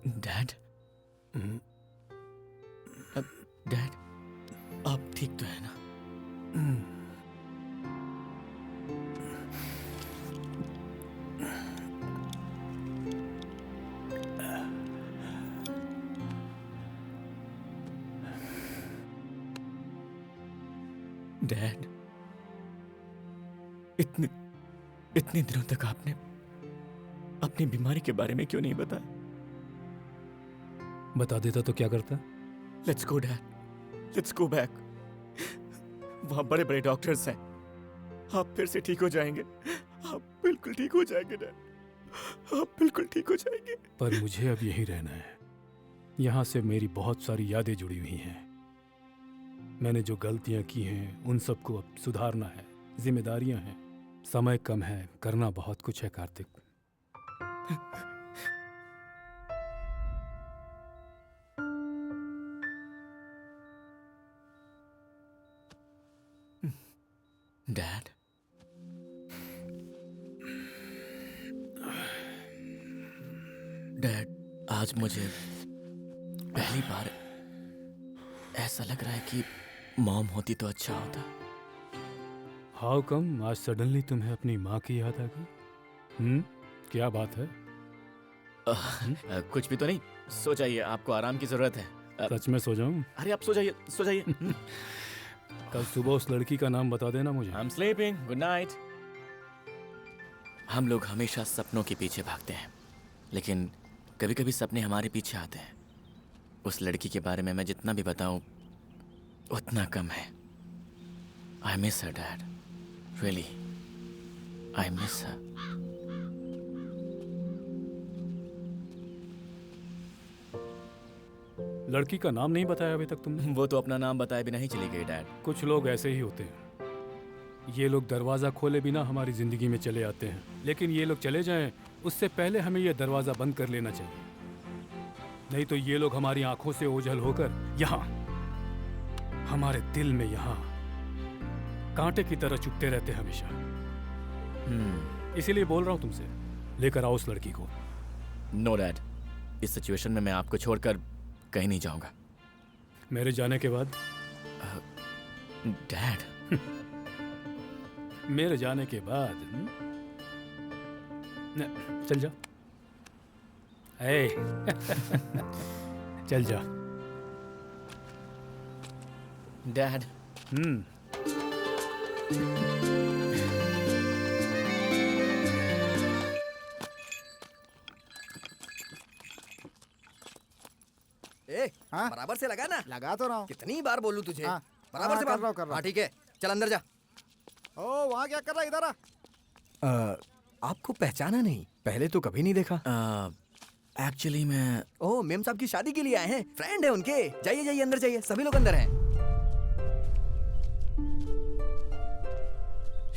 Dad, dad, आप ठीक तो है ना? डैड, इतने दिनों तक आपने अपनी बीमारी के बारे में क्यों नहीं बताया? बता देता तो क्या करता? Let's go dad, let's go back. वहां बड़े बड़े डॉक्टर्स हैं, आप फिर से ठीक हो जाएंगे। आप बिल्कुल ठीक हो जाएंगे डैड, आप बिल्कुल ठीक हो जाएंगे। पर मुझे अब यहीं रहना है। यहाँ से मेरी बहुत सारी यादें जुड़ी हुई हैं। मैंने जो गलतियां की हैं उन सबको अब सुधारना है, जिम्मेदारियां हैं। समय कम है, करना बहुत कुछ है कार्तिक। डैड, डैड, आज मुझे पहली बार ऐसा लग रहा है कि मॉम होती तो अच्छा होता। हाउ कम आज सडनली तुम्हें अपनी माँ की याद आ गई? क्या बात है? कुछ भी तो नहीं, सो जाइए, आपको आराम की जरूरत है। सच में सो जाऊं? अरे आप सो जाइए, सो जाइए। कल सुबह उस लड़की का नाम बता देना मुझे। I'm sleeping, good night। हम लोग हमेशा सपनों के पीछे भागते हैं, लेकिन कभी कभी सपने हमारे पीछे आते हैं। उस लड़की के बारे में मैं जितना भी बताऊं उतना कम है। I miss her, Dad. Really, I miss her. लड़की का नाम नहीं बताया अभी तक तुमने? वो तो अपना नाम बताए बिना ही चली गई डैड। कुछ लोग ऐसे ही होते हैं। ये लोग दरवाज़ा खोले बिना हमारी ज़िंदगी में चले आते हैं, लेकिन ये लोग चले जाएं उससे पहले हमें ये दरवाज़ा बंद कर लेना चाहिए। नहीं तो ये लोग हमारी आंखों से ओझल होकर यहाँ हमारे दिल में यहाँ कांटे की तरह चुभते रहते हैं हमेशा। इसीलिए बोल रहा हूँ तुमसे, लेकर आओ उस लड़की को। नो डैड, इस सिचुएशन में मैं आपको छोड़कर कहीं नहीं जाऊंगा। मेरे जाने के बाद? डैड, मेरे जाने के बाद चल जा। ए, चल जा। डैड, हाँ? बराबर से लगा ना? लगा तो रहा हूँ। कितनी बार बोलूं तुझे? हाँ, बराबर से कर रहा हूँ। हाँ ठीक है, चल अंदर जा। ओ वहाँ क्या कर रहा है? इधर आ। आपको पहचाना नहीं? पहले तो कभी नहीं देखा। एक्चुअली मैं ओह, मेम साहब की शादी के लिए आए हैं, फ्रेंड है उनके। जाइए जाइए अंदर जाइए, सभी लोग अंदर हैं।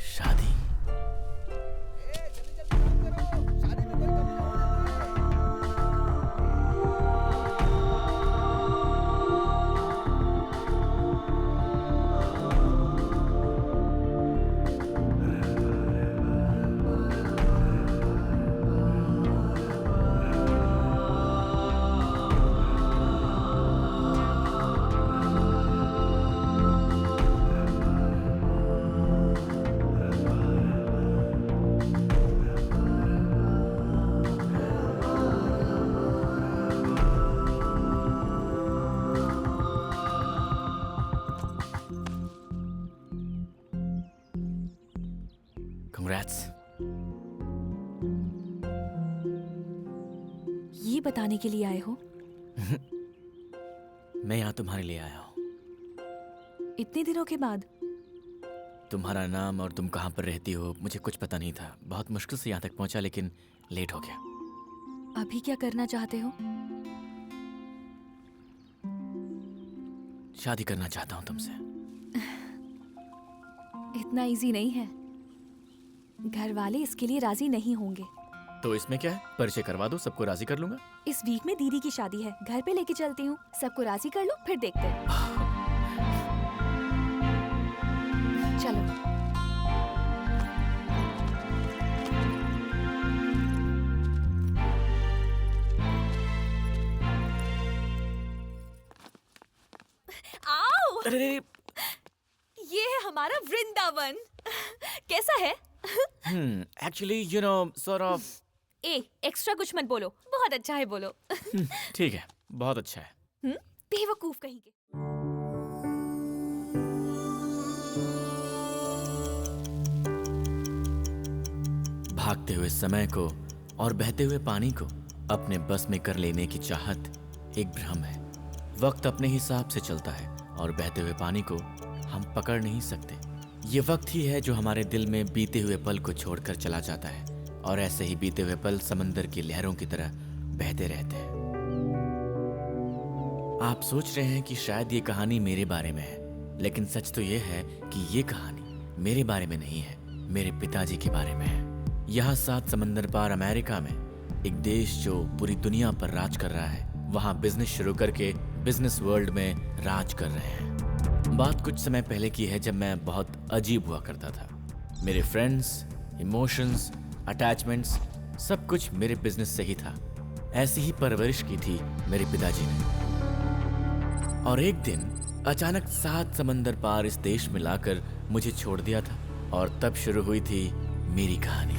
शादी? Congrats। ये बताने के लिए आए हो? मैं यहाँ तुम्हारे लिए आया हूँ। इतने दिनों के बाद? तुम्हारा नाम और तुम कहाँ पर रहती हो मुझे कुछ पता नहीं था। बहुत मुश्किल से यहाँ तक पहुँचा, लेकिन लेट हो गया। अभी क्या करना चाहते हो? शादी करना चाहता हूँ तुमसे। इतना इजी नहीं है। घर वाले इसके लिए राजी नहीं होंगे। तो इसमें क्या है, परिचय करवा दो, सबको राजी कर लूंगा। इस वीक में दीदी की शादी है, घर पे लेके चलती हूँ, सबको राजी कर लो, फिर देखते हैं। चलो। अरे ये है हमारा वृंदावन। कैसा है? Actually you know sort of. Extra कुछ मत बोलो, बहुत अच्छा है बोलो। ठीक है, बहुत अच्छा है। बेवकूफ कहीं के। भागते हुए समय को और बहते हुए पानी को अपने बस में कर लेने की चाहत एक भ्रम है। वक्त अपने हिसाब से चलता है और बहते हुए पानी को हम पकड़ नहीं सकते। ये वक्त ही है जो हमारे दिल में बीते हुए पल को छोड़कर चला जाता है, और ऐसे ही बीते हुए पल समंदर की लहरों की तरह बहते रहते हैं। आप सोच रहे हैं कि शायद ये कहानी मेरे बारे में है, लेकिन सच तो ये है कि ये कहानी मेरे बारे में नहीं है, मेरे पिताजी के बारे में है। यहाँ 7 समंदर पार अमेरिका में एक देश जो पूरी दुनिया पर राज कर रहा है, वहाँ बिजनेस शुरू करके बिजनेस वर्ल्ड में राज कर रहे हैं। बात कुछ समय पहले की है, जब मैं बहुत अजीब हुआ करता था। मेरे फ्रेंड्स, इमोशंस, अटैचमेंट्स सब कुछ मेरे बिजनेस से ही था। ऐसी ही परवरिश की थी मेरे पिताजी ने। और एक दिन अचानक 7 समंदर पार इस देश में लाकर मुझे छोड़ दिया था, और तब शुरू हुई थी मेरी कहानी।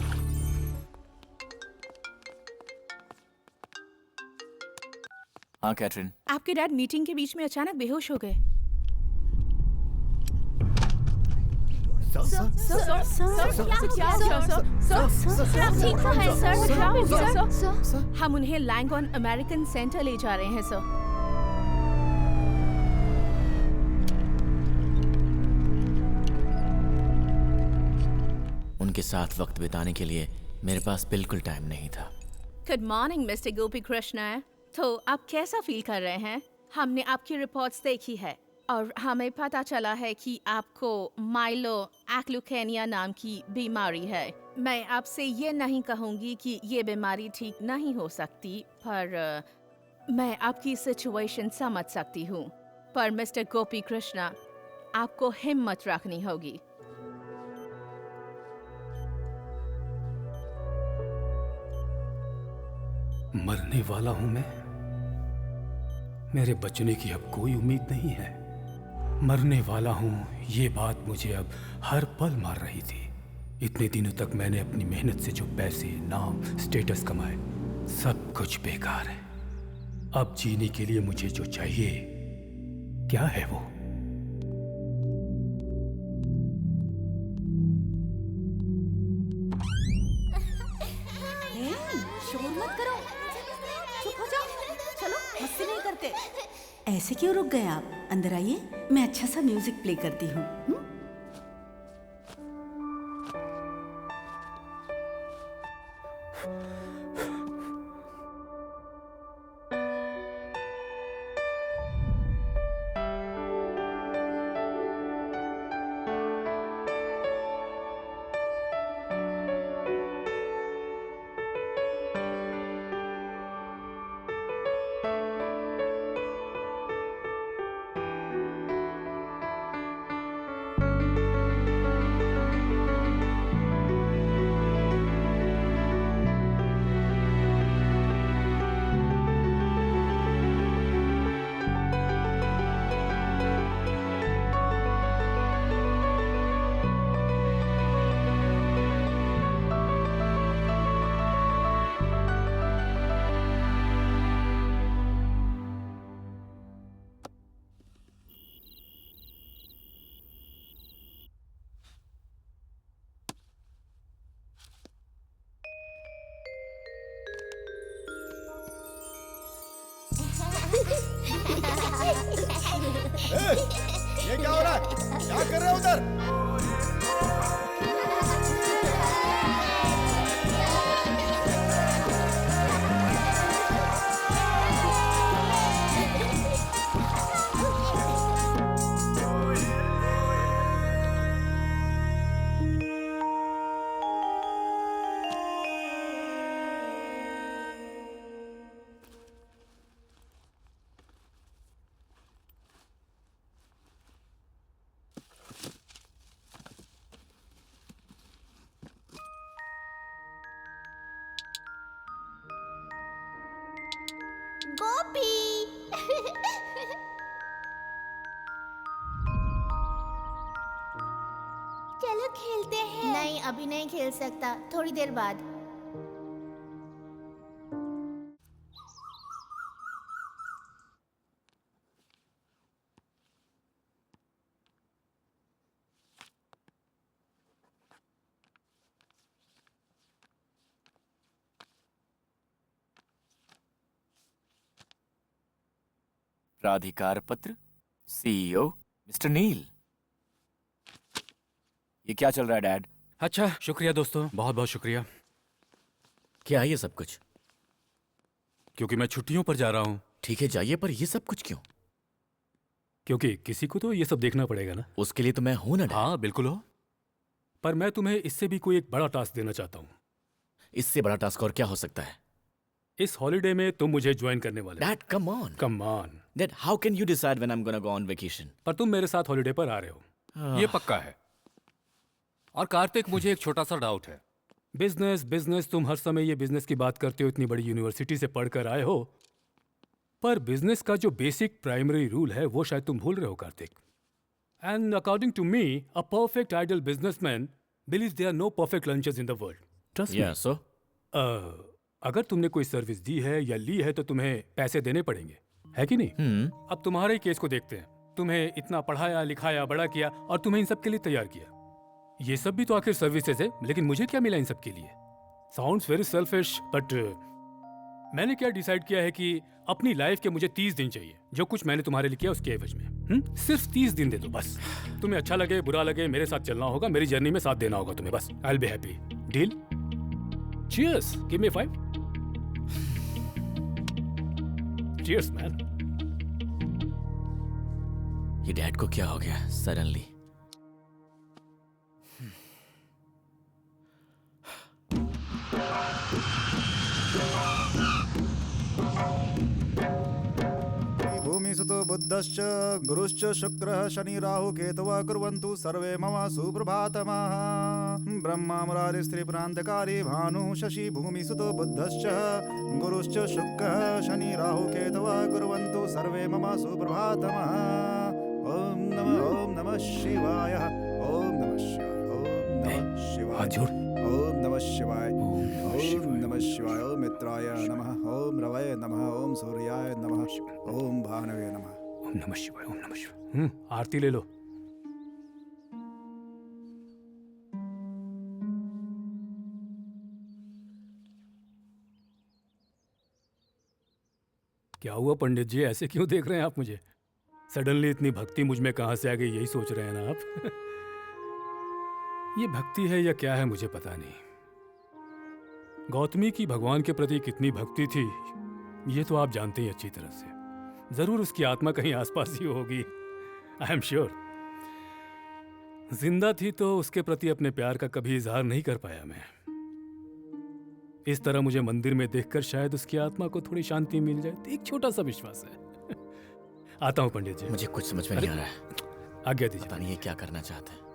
हाँ कैथरीन। आपके डैड मीटिंग के बीच में अचानक बेहोश हो गए। हम उन्हें लैंगॉन अमेरिकन सेंटर ले जा रहे हैं सर। उनके साथ वक्त बिताने के लिए मेरे पास बिल्कुल टाइम नहीं था। गुड मॉर्निंग मिस्टर गोपी कृष्णा। तो आप कैसा फील कर रहे हैं? हमने आपकी रिपोर्ट्स देखी है और हमें पता चला है कि आपको माइलो एक्लुकेनिया नाम की बीमारी है। मैं आपसे ये नहीं कहूँगी कि ये बीमारी ठीक नहीं हो सकती, पर मैं आपकी सिचुएशन समझ सकती हूँ। पर मिस्टर गोपी कृष्णा, आपको हिम्मत रखनी होगी। मरने वाला हूं मैं। मेरे बचने की अब कोई उम्मीद नहीं है। मरने वाला हूं, ये बात मुझे अब हर पल मार रही थी। इतने दिनों तक मैंने अपनी मेहनत से जो पैसे, नाम, स्टेटस कमाए, सब कुछ बेकार है। अब जीने के लिए मुझे जो चाहिए, क्या है वो? शोर मत करो, चुप हो जाओ। चलो, मस्ती नहीं करते। ऐसे क्यों रुक गए आप? अंदर आइए, मैं अच्छा सा म्यूजिक प्ले करती हूँ। ये क्या हो रहा है? क्या कर रहे हो उधर? गोपी नहीं, अभी नहीं खेल सकता, थोड़ी देर बाद। प्राधिकार पत्र, सीईओ मिस्टर नील। ये क्या चल रहा है डैड? अच्छा, शुक्रिया दोस्तों, बहुत बहुत शुक्रिया। क्या है ये सब कुछ? क्योंकि मैं छुट्टियों पर जा रहा हूँ। ठीक है जाइए, पर ये सब कुछ क्यों? क्योंकि किसी को तो ये सब देखना पड़ेगा ना। उसके लिए तो मैं हूं ना डैड। हाँ बिल्कुल हो, पर मैं तुम्हें इससे भी कोई एक बड़ा टास्क देना चाहता हूँ। इससे बड़ा टास्क और क्या हो सकता है? इस हॉलिडे में तुम मुझे ज्वाइन करने वाले हो। Dad come on. Come on. Dad how can you decide when I am gonna go on vacation? पर तुम मेरे साथ हॉलिडे पर आ रहे हो, ये पक्का है। और कार्तिक, मुझे एक छोटा सा डाउट है। बिजनेस बिजनेस, तुम हर समय ये बिजनेस की बात करते हो, इतनी बड़ी यूनिवर्सिटी से पढ़कर आए हो, पर बिजनेस का जो बेसिक प्राइमरी रूल है वो शायद तुम भूल रहे हो Karthik. And according to me, a perfect ideal businessman believes there are no perfect lunches in the world. Trust me. So अगर तुमने कोई सर्विस दी है या ली है तो तुम्हें पैसे देने पड़ेंगे, है कि नहीं? अब तुम्हारे ही केस को देखते हैं। तुम्हें इतना पढ़ाया लिखाया बड़ा किया और तुम्हें इन सब के लिए तैयार किया। ये सब भी तो आखिर सर्विसेज है, लेकिन मुझे क्या मिला इन सब के लिए? साउंड्स वेरी सेल्फिश, बट मैंने क्या डिसाइड किया है कि अपनी लाइफ के मुझे 30 दिन चाहिए। जो कुछ मैंने तुम्हारे लिए किया उसके एवज में सिर्फ 30 दिन दे दो बस। तुम्हें अच्छा लगे बुरा लगे, मेरे साथ चलना होगा, मेरी जर्नी में साथ देना होगा तुम्हें, बस। I will be happy. Deal? Cheers, give me 5। Cheers man. ये डैड को क्या हो गया सडनली? भूमिसुतो बुद्धश्च गुरुश्च शुक्रः शनि राहु केतवः कुर्वन्तु सर्वे मम सुप्रभातमः। ब्रह्मा मुरारी स्त्रीपुरान्तकारी भानुः शशि भूमिसुतो बुद्धश्च गुरुश्च शुक्रः शनि राहु केतवः कुर्वन्तु सर्वे मम सुप्रभातमः। ओम नमः शिवाय, ओम नमः शिवाय, ओम नमः शिवाय, हाथ जोड़। ओम नमः शिवाय, ओम नमः शिवाय, ओम मित्राय नमः, ओम रवये नमः, ओम सूर्याय नमः, ओम भानवे नमः। ओम नमः शिवाय, ओम नमः शिवाय। आरती ले लो। क्या हुआ पंडित जी, ऐसे क्यों देख रहे हैं आप मुझे? सडनली इतनी भक्ति मुझ में कहां से आ गई, यही सोच रहे हैं ना आप? ये भक्ति है या क्या है मुझे पता नहीं। गौतमी की भगवान के प्रति कितनी भक्ति थी ये तो आप जानते ही अच्छी तरह से। जरूर उसकी आत्मा कहीं आसपास ही होगी, आई एम श्योर। जिंदा थी तो उसके प्रति अपने प्यार का कभी इजहार नहीं कर पाया मैं। इस तरह मुझे मंदिर में देखकर शायद उसकी आत्मा को थोड़ी शांति मिल जाए, एक छोटा सा विश्वास है। आता हूं पंडित जी। मुझे कुछ समझ में नहीं आ रहा है। आज्ञा दीजिए। पता नहीं ये क्या करना चाहते हैं।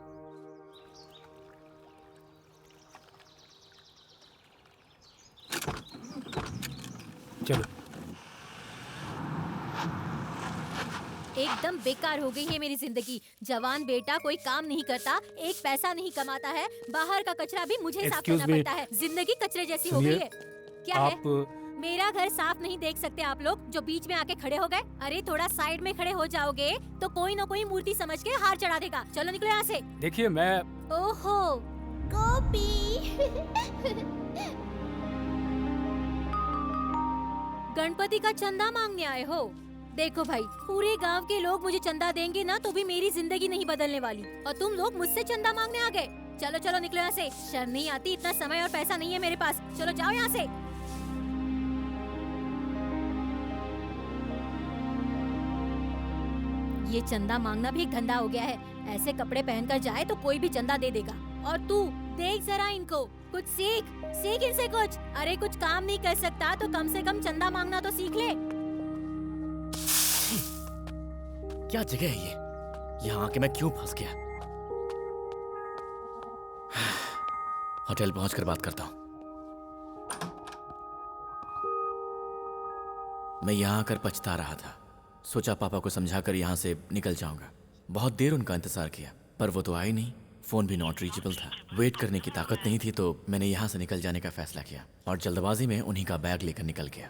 चलो। एकदम बेकार हो गई है मेरी जिंदगी। जवान बेटा कोई काम नहीं करता, एक पैसा नहीं कमाता है, बाहर का कचरा भी मुझे साफ Excuse करना me. पड़ता है। जिंदगी कचरे जैसी हो गई है। क्या है? मेरा घर साफ नहीं देख सकते आप लोग जो बीच में आके खड़े हो गए? अरे थोड़ा साइड में खड़े हो जाओगे तो कोई ना कोई मूर्ति समझ के हार चढ़ा देगा। चलो निकलो यहाँ से। देखिए मैं। ओहो गोपी। गणपति का चंदा मांगने आए हो? देखो भाई, पूरे गांव के लोग मुझे चंदा देंगे ना तो भी मेरी जिंदगी नहीं बदलने वाली, और तुम लोग मुझसे चंदा मांगने आ गए। चलो चलो निकलो यहाँ से। शर्म नहीं आती? इतना समय और पैसा नहीं है मेरे पास। चलो जाओ यहाँ से। ये चंदा मांगना भी एक धंधा हो गया है। ऐसे कपड़े पहनकर जाए तो कोई भी चंदा दे देगा। और तू देख जरा इनको, कुछ सीख इनसे कुछ। अरे कुछ काम नहीं कर सकता तो कम से कम चंदा मांगना तो सीख ले। क्या जगह है ये? यहाँ आके मैं क्यों फंस गया? होटल पहुंचकर बात करता हूँ। मैं यहाँ आकर पछता रहा था। सोचा पापा को समझाकर यहाँ से निकल जाऊंगा। बहुत देर उनका इंतजार किया पर वो तो आए नहीं। फ़ोन भी नॉट रीचेबल था। वेट करने की ताकत नहीं थी तो मैंने यहाँ से निकल जाने का फैसला किया और जल्दबाजी में उन्हीं का बैग लेकर निकल गया।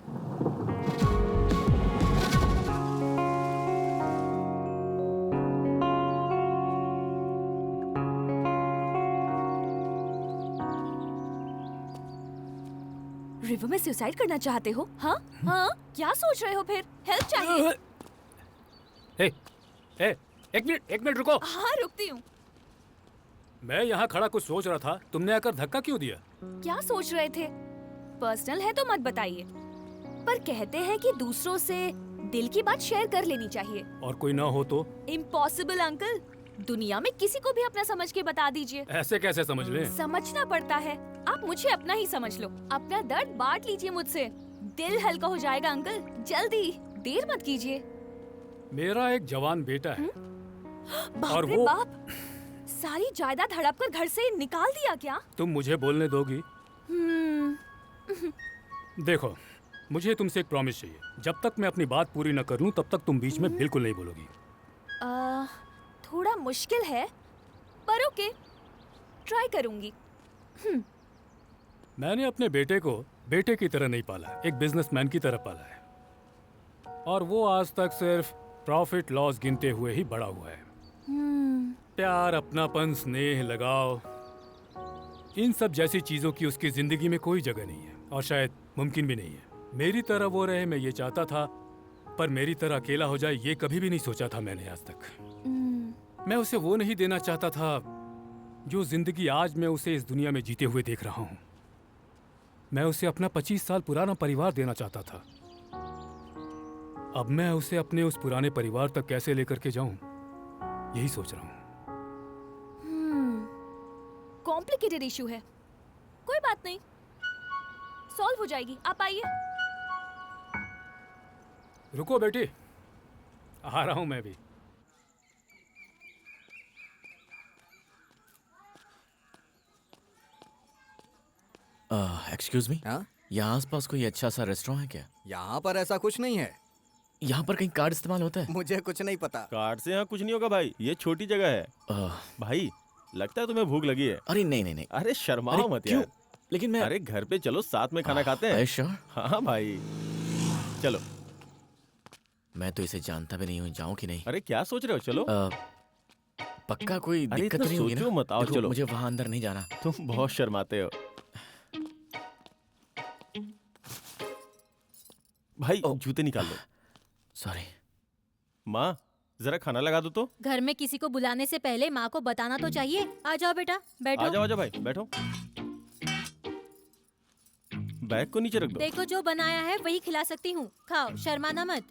रिवर में सुसाइड करना चाहते हो? हाँ हाँ, क्या सोच रहे हो फिर? हेल्प चाहिए? ए, ए, एक मिनट रुको। हाँ रुकती हूँ। मैं यहाँ खड़ा कुछ सोच रहा था, तुमने आकर धक्का क्यों दिया? क्या सोच रहे थे? पर्सनल है तो मत बताइए, पर कहते हैं कि दूसरों से दिल की बात शेयर कर लेनी चाहिए। और कोई ना हो तो? इम्पॉसिबल अंकल, दुनिया में किसी को भी अपना समझ के बता दीजिए। ऐसे कैसे समझ लें? समझना पड़ता है। आप मुझे अपना ही समझ लो, अपना दर्द बांट लीजिए मुझसे, दिल हल्का हो जाएगा अंकल। जल्दी, देर मत कीजिए। मेरा एक जवान बेटा है। बाप और रे वो बाप, सारी जायदाद हड़प कर घर से निकाल दिया क्या? तुम मुझे बोलने दोगी? देखो, मुझे तुमसे एक प्रॉमिस चाहिए। जब तक मैं अपनी बात पूरी न कर लूं, तब तक तुम बीच में बिल्कुल नहीं बोलोगी। थोड़ा मुश्किल है, पर ओके, ट्राई करूंगी। मैंने अपने बेटे को बेटे की तरह नहीं पाला, एक बिजनेसमैन की तरह पाला है। और वो आज तक सिर्फ प्रॉफिट लॉस गिनते हुए ही बड़ा हुआ है। प्यार, अपनापन, स्नेह, लगाव, इन सब जैसी चीजों की उसकी जिंदगी में कोई जगह नहीं है और शायद मुमकिन भी नहीं है। मेरी तरह वो रहे, मैं ये चाहता था, पर मेरी तरह अकेला हो जाए ये कभी भी नहीं सोचा था मैंने आज तक। मैं उसे वो नहीं देना चाहता था जो जिंदगी आज मैं उसे इस दुनिया में जीते हुए देख रहा हूँ। मैं उसे अपना 25 साल पुराना परिवार देना चाहता था। अब मैं उसे अपने उस पुराने परिवार तक कैसे लेकर के जाऊं, यही सोच रहा हूँ। कॉम्प्लिकेटेड इशू है, कोई बात नहीं, सॉल्व हो जाएगी। आप आइए। रुको बेटी, आ रहा हूं मैं भी। एक्सक्यूज मी, हाँ? यहाँ आसपास कोई अच्छा सा रेस्टोरेंट है क्या? यहाँ पर ऐसा कुछ नहीं है। यहाँ पर कहीं कार्ड इस्तेमाल होता है? मुझे कुछ नहीं पता। कार्ड से यहाँ कुछ नहीं होगा भाई, ये छोटी जगह है। भाई लगता है तुम्हें भूख लगी है। अरे नहीं। अरे शर्माओ मत यार। लेकिन मैं अरे घर पे चलो, साथ में खाना खाते हैं। श्योर? हाँ भाई चलो। मैं तो इसे जानता भी नहीं हूँ, जाऊँ कि नहीं? अरे क्या सोच रहे हो, चलो। पक्का कोई अरे दिक्कत इतना नहीं होगी ना? सोचो मत, आओ देखो, चलो। मुझे वहाँ अंदर नहीं जाना। तुम बहुत शर्माते हो भाई। जूते निकाल लो। सॉरी। माँ जरा खाना लगा दो तो। घर में किसी को बुलाने से पहले माँ को बताना तो चाहिए। आ जाओ बेटा, बैठो। आ जाओ भाई, बैठो। बैग को नीचे रख दो। देखो जो बनाया है वही खिला सकती हूँ, खाओ, शर्माना मत।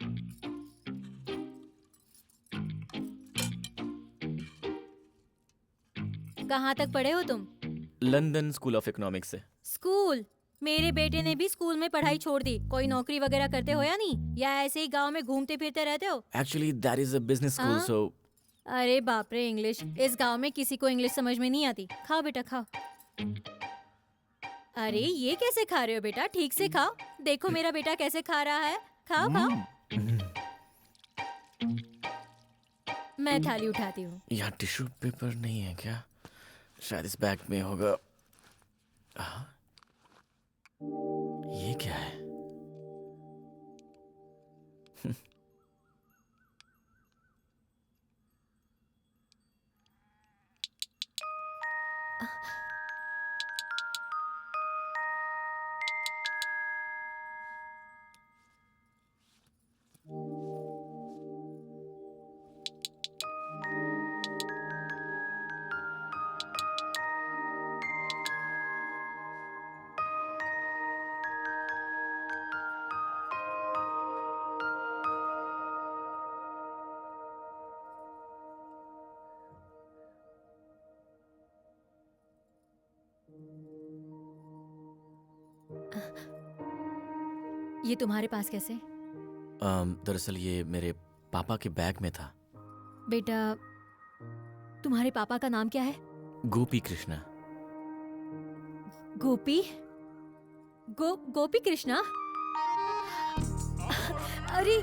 कहाँ तक पढ़े हो तुम? लंदन स्कूल ऑफ इकोनॉमिक्स से। स्कूल? मेरे बेटे ने भी स्कूल में पढ़ाई छोड़ दी। कोई नौकरी वगैरह करते हो या नहीं, या ऐसे ही गांव में घूमते फिरते रहते हो? Actually that is a business school, हाँ? सो। अरे बाप रे, इंग्लिश! इस गांव में किसी को इंग्लिश समझ में नहीं आती। खाओ बेटा, खाओ। अरे ये कैसे खा रहे हो बेटा? ठीक से खाओ। देखो मेरा बेटा कैसे खा रहा है। खाओ खाओ। मैं थाली उठाती हूँ। यहाँ टिश्यू पेपर नहीं है क्या? शायद इस बैग में होगा। ये क्या है? ये तुम्हारे पास कैसे? दरअसल ये मेरे पापा के बैग में था। बेटा, तुम्हारे पापा का नाम क्या है? गोपी कृष्णा। गोपी? गोपी कृष्णा? अरे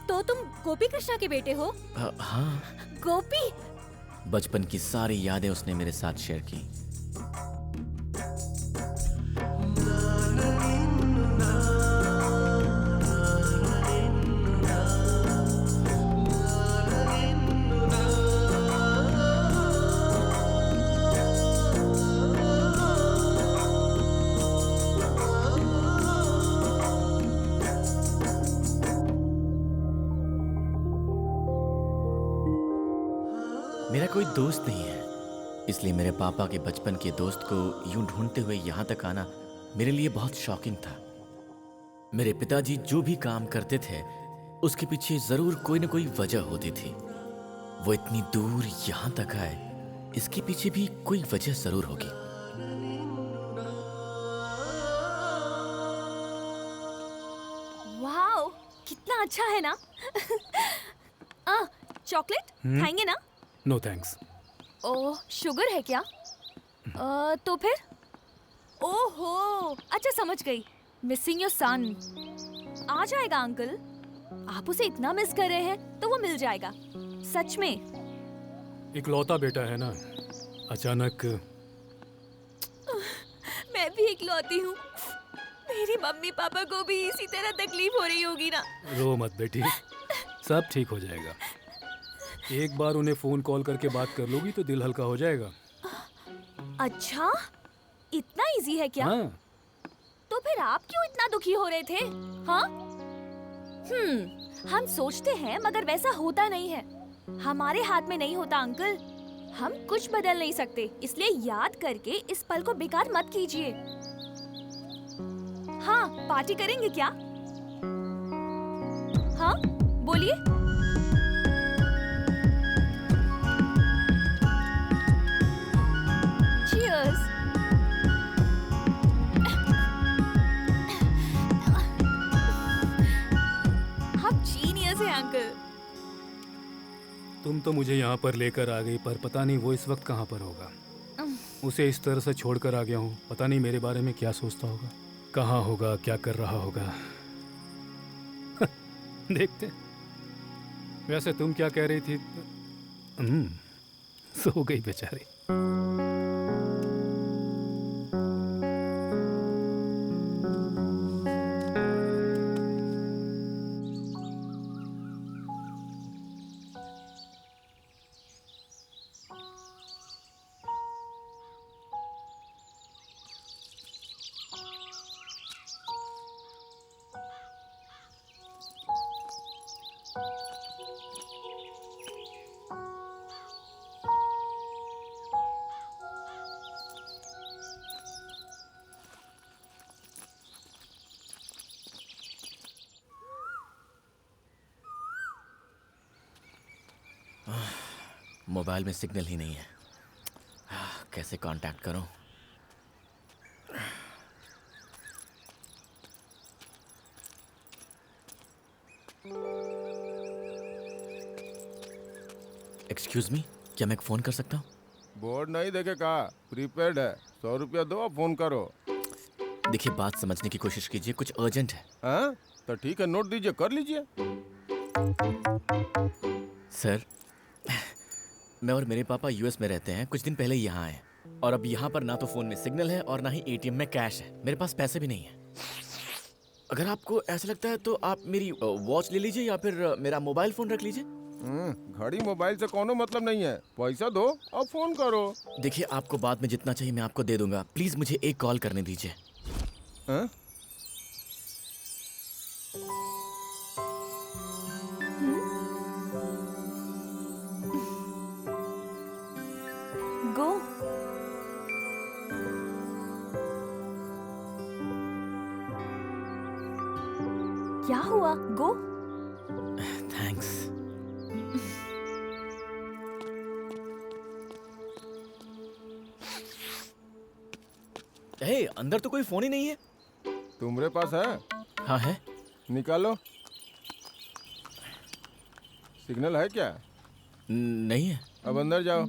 तो तुम गोपी कृष्णा के बेटे हो? हाँ। गोपी? बचपन की सारी यादें उसने मेरे साथ शेयर की। मेरा कोई दोस्त नहीं है, इसलिए मेरे पापा के बचपन के दोस्त को यूं ढूंढते हुए यहाँ तक आना मेरे लिए बहुत शॉकिंग था। मेरे पिताजी जो भी काम करते थे उसके पीछे जरूर कोई न कोई वजह होती थी। वो इतनी दूर यहाँ तक आए, इसके पीछे भी कोई वजह जरूर होगी। वाओ, कितना अच्छा है ना। चॉकलेट खाएंगे ना? No thanks. ओह, शुगर है क्या? तो फिर? ओहो, अच्छा समझ गई। Missing your son. आ जाएगा अंकल। आप उसे इतना मिस कर रहे हैं तो वो मिल जाएगा, सच में। इकलौता बेटा है ना, अचानक। मैं भी इकलौती हूँ। मेरी मम्मी पापा को भी इसी तरह तकलीफ हो रही होगी ना। रो मत बेटी, सब ठीक हो जाएगा। एक बार उन्हें फोन कॉल करके बात कर लोगी तो दिल हल्का हो जाएगा। अच्छा, इतना इजी है क्या? हाँ। तो फिर आप क्यों इतना दुखी हो रहे थे? हाँ? हम सोचते हैं मगर वैसा होता नहीं है। हमारे हाथ में नहीं होता अंकल। हम कुछ बदल नहीं सकते, इसलिए याद करके इस पल को बेकार मत कीजिए। हाँ, पार्टी करेंगे क्या? हाँ, बोलिए। Cheers. आप जीनियस हैं अंकल। तुम तो मुझे यहाँ पर लेकर आ गई, पर पता नहीं वो इस वक्त कहाँ पर होगा। उसे इस तरह से छोड़कर आ गया हूँ, पता नहीं मेरे बारे में क्या सोचता होगा, कहाँ होगा, क्या कर रहा होगा। देखते। वैसे तुम क्या कह रही थी? सो गई बेचारी। मोबाइल में सिग्नल ही नहीं है। कैसे कांटेक्ट करूं? एक्सक्यूज मी, क्या मैं एक फोन कर सकता हूँ? बोर्ड नहीं देखे का, प्रीपेड है। 100 रुपया दो, फोन करो। देखिए, बात समझने की कोशिश कीजिए, कुछ अर्जेंट है। हाँ, तो ठीक है, नोट दीजिए, कर लीजिए। सर, मैं और मेरे पापा यूएस में रहते हैं, कुछ दिन पहले यहाँ आए, और अब यहाँ पर ना तो फोन में सिग्नल है और ना ही एटीएम में कैश है। मेरे पास पैसे भी नहीं है। अगर आपको ऐसा लगता है तो आप मेरी वॉच ले लीजिए या फिर मेरा मोबाइल फोन रख लीजिए। घड़ी मोबाइल से कोनो मतलब नहीं है। पैसा दो और फोन करो। देखिए, आपको बाद में जितना चाहिए मैं आपको दे दूंगा। प्लीज मुझे एक कॉल करने दीजिए। हाँ? गो। क्या हुआ? गो। थैंक्स। हे, अंदर तो कोई फोन ही नहीं है। तुम्हारे पास है? हाँ है। निकालो। सिग्नल है क्या? नहीं है। अब अंदर जाओ।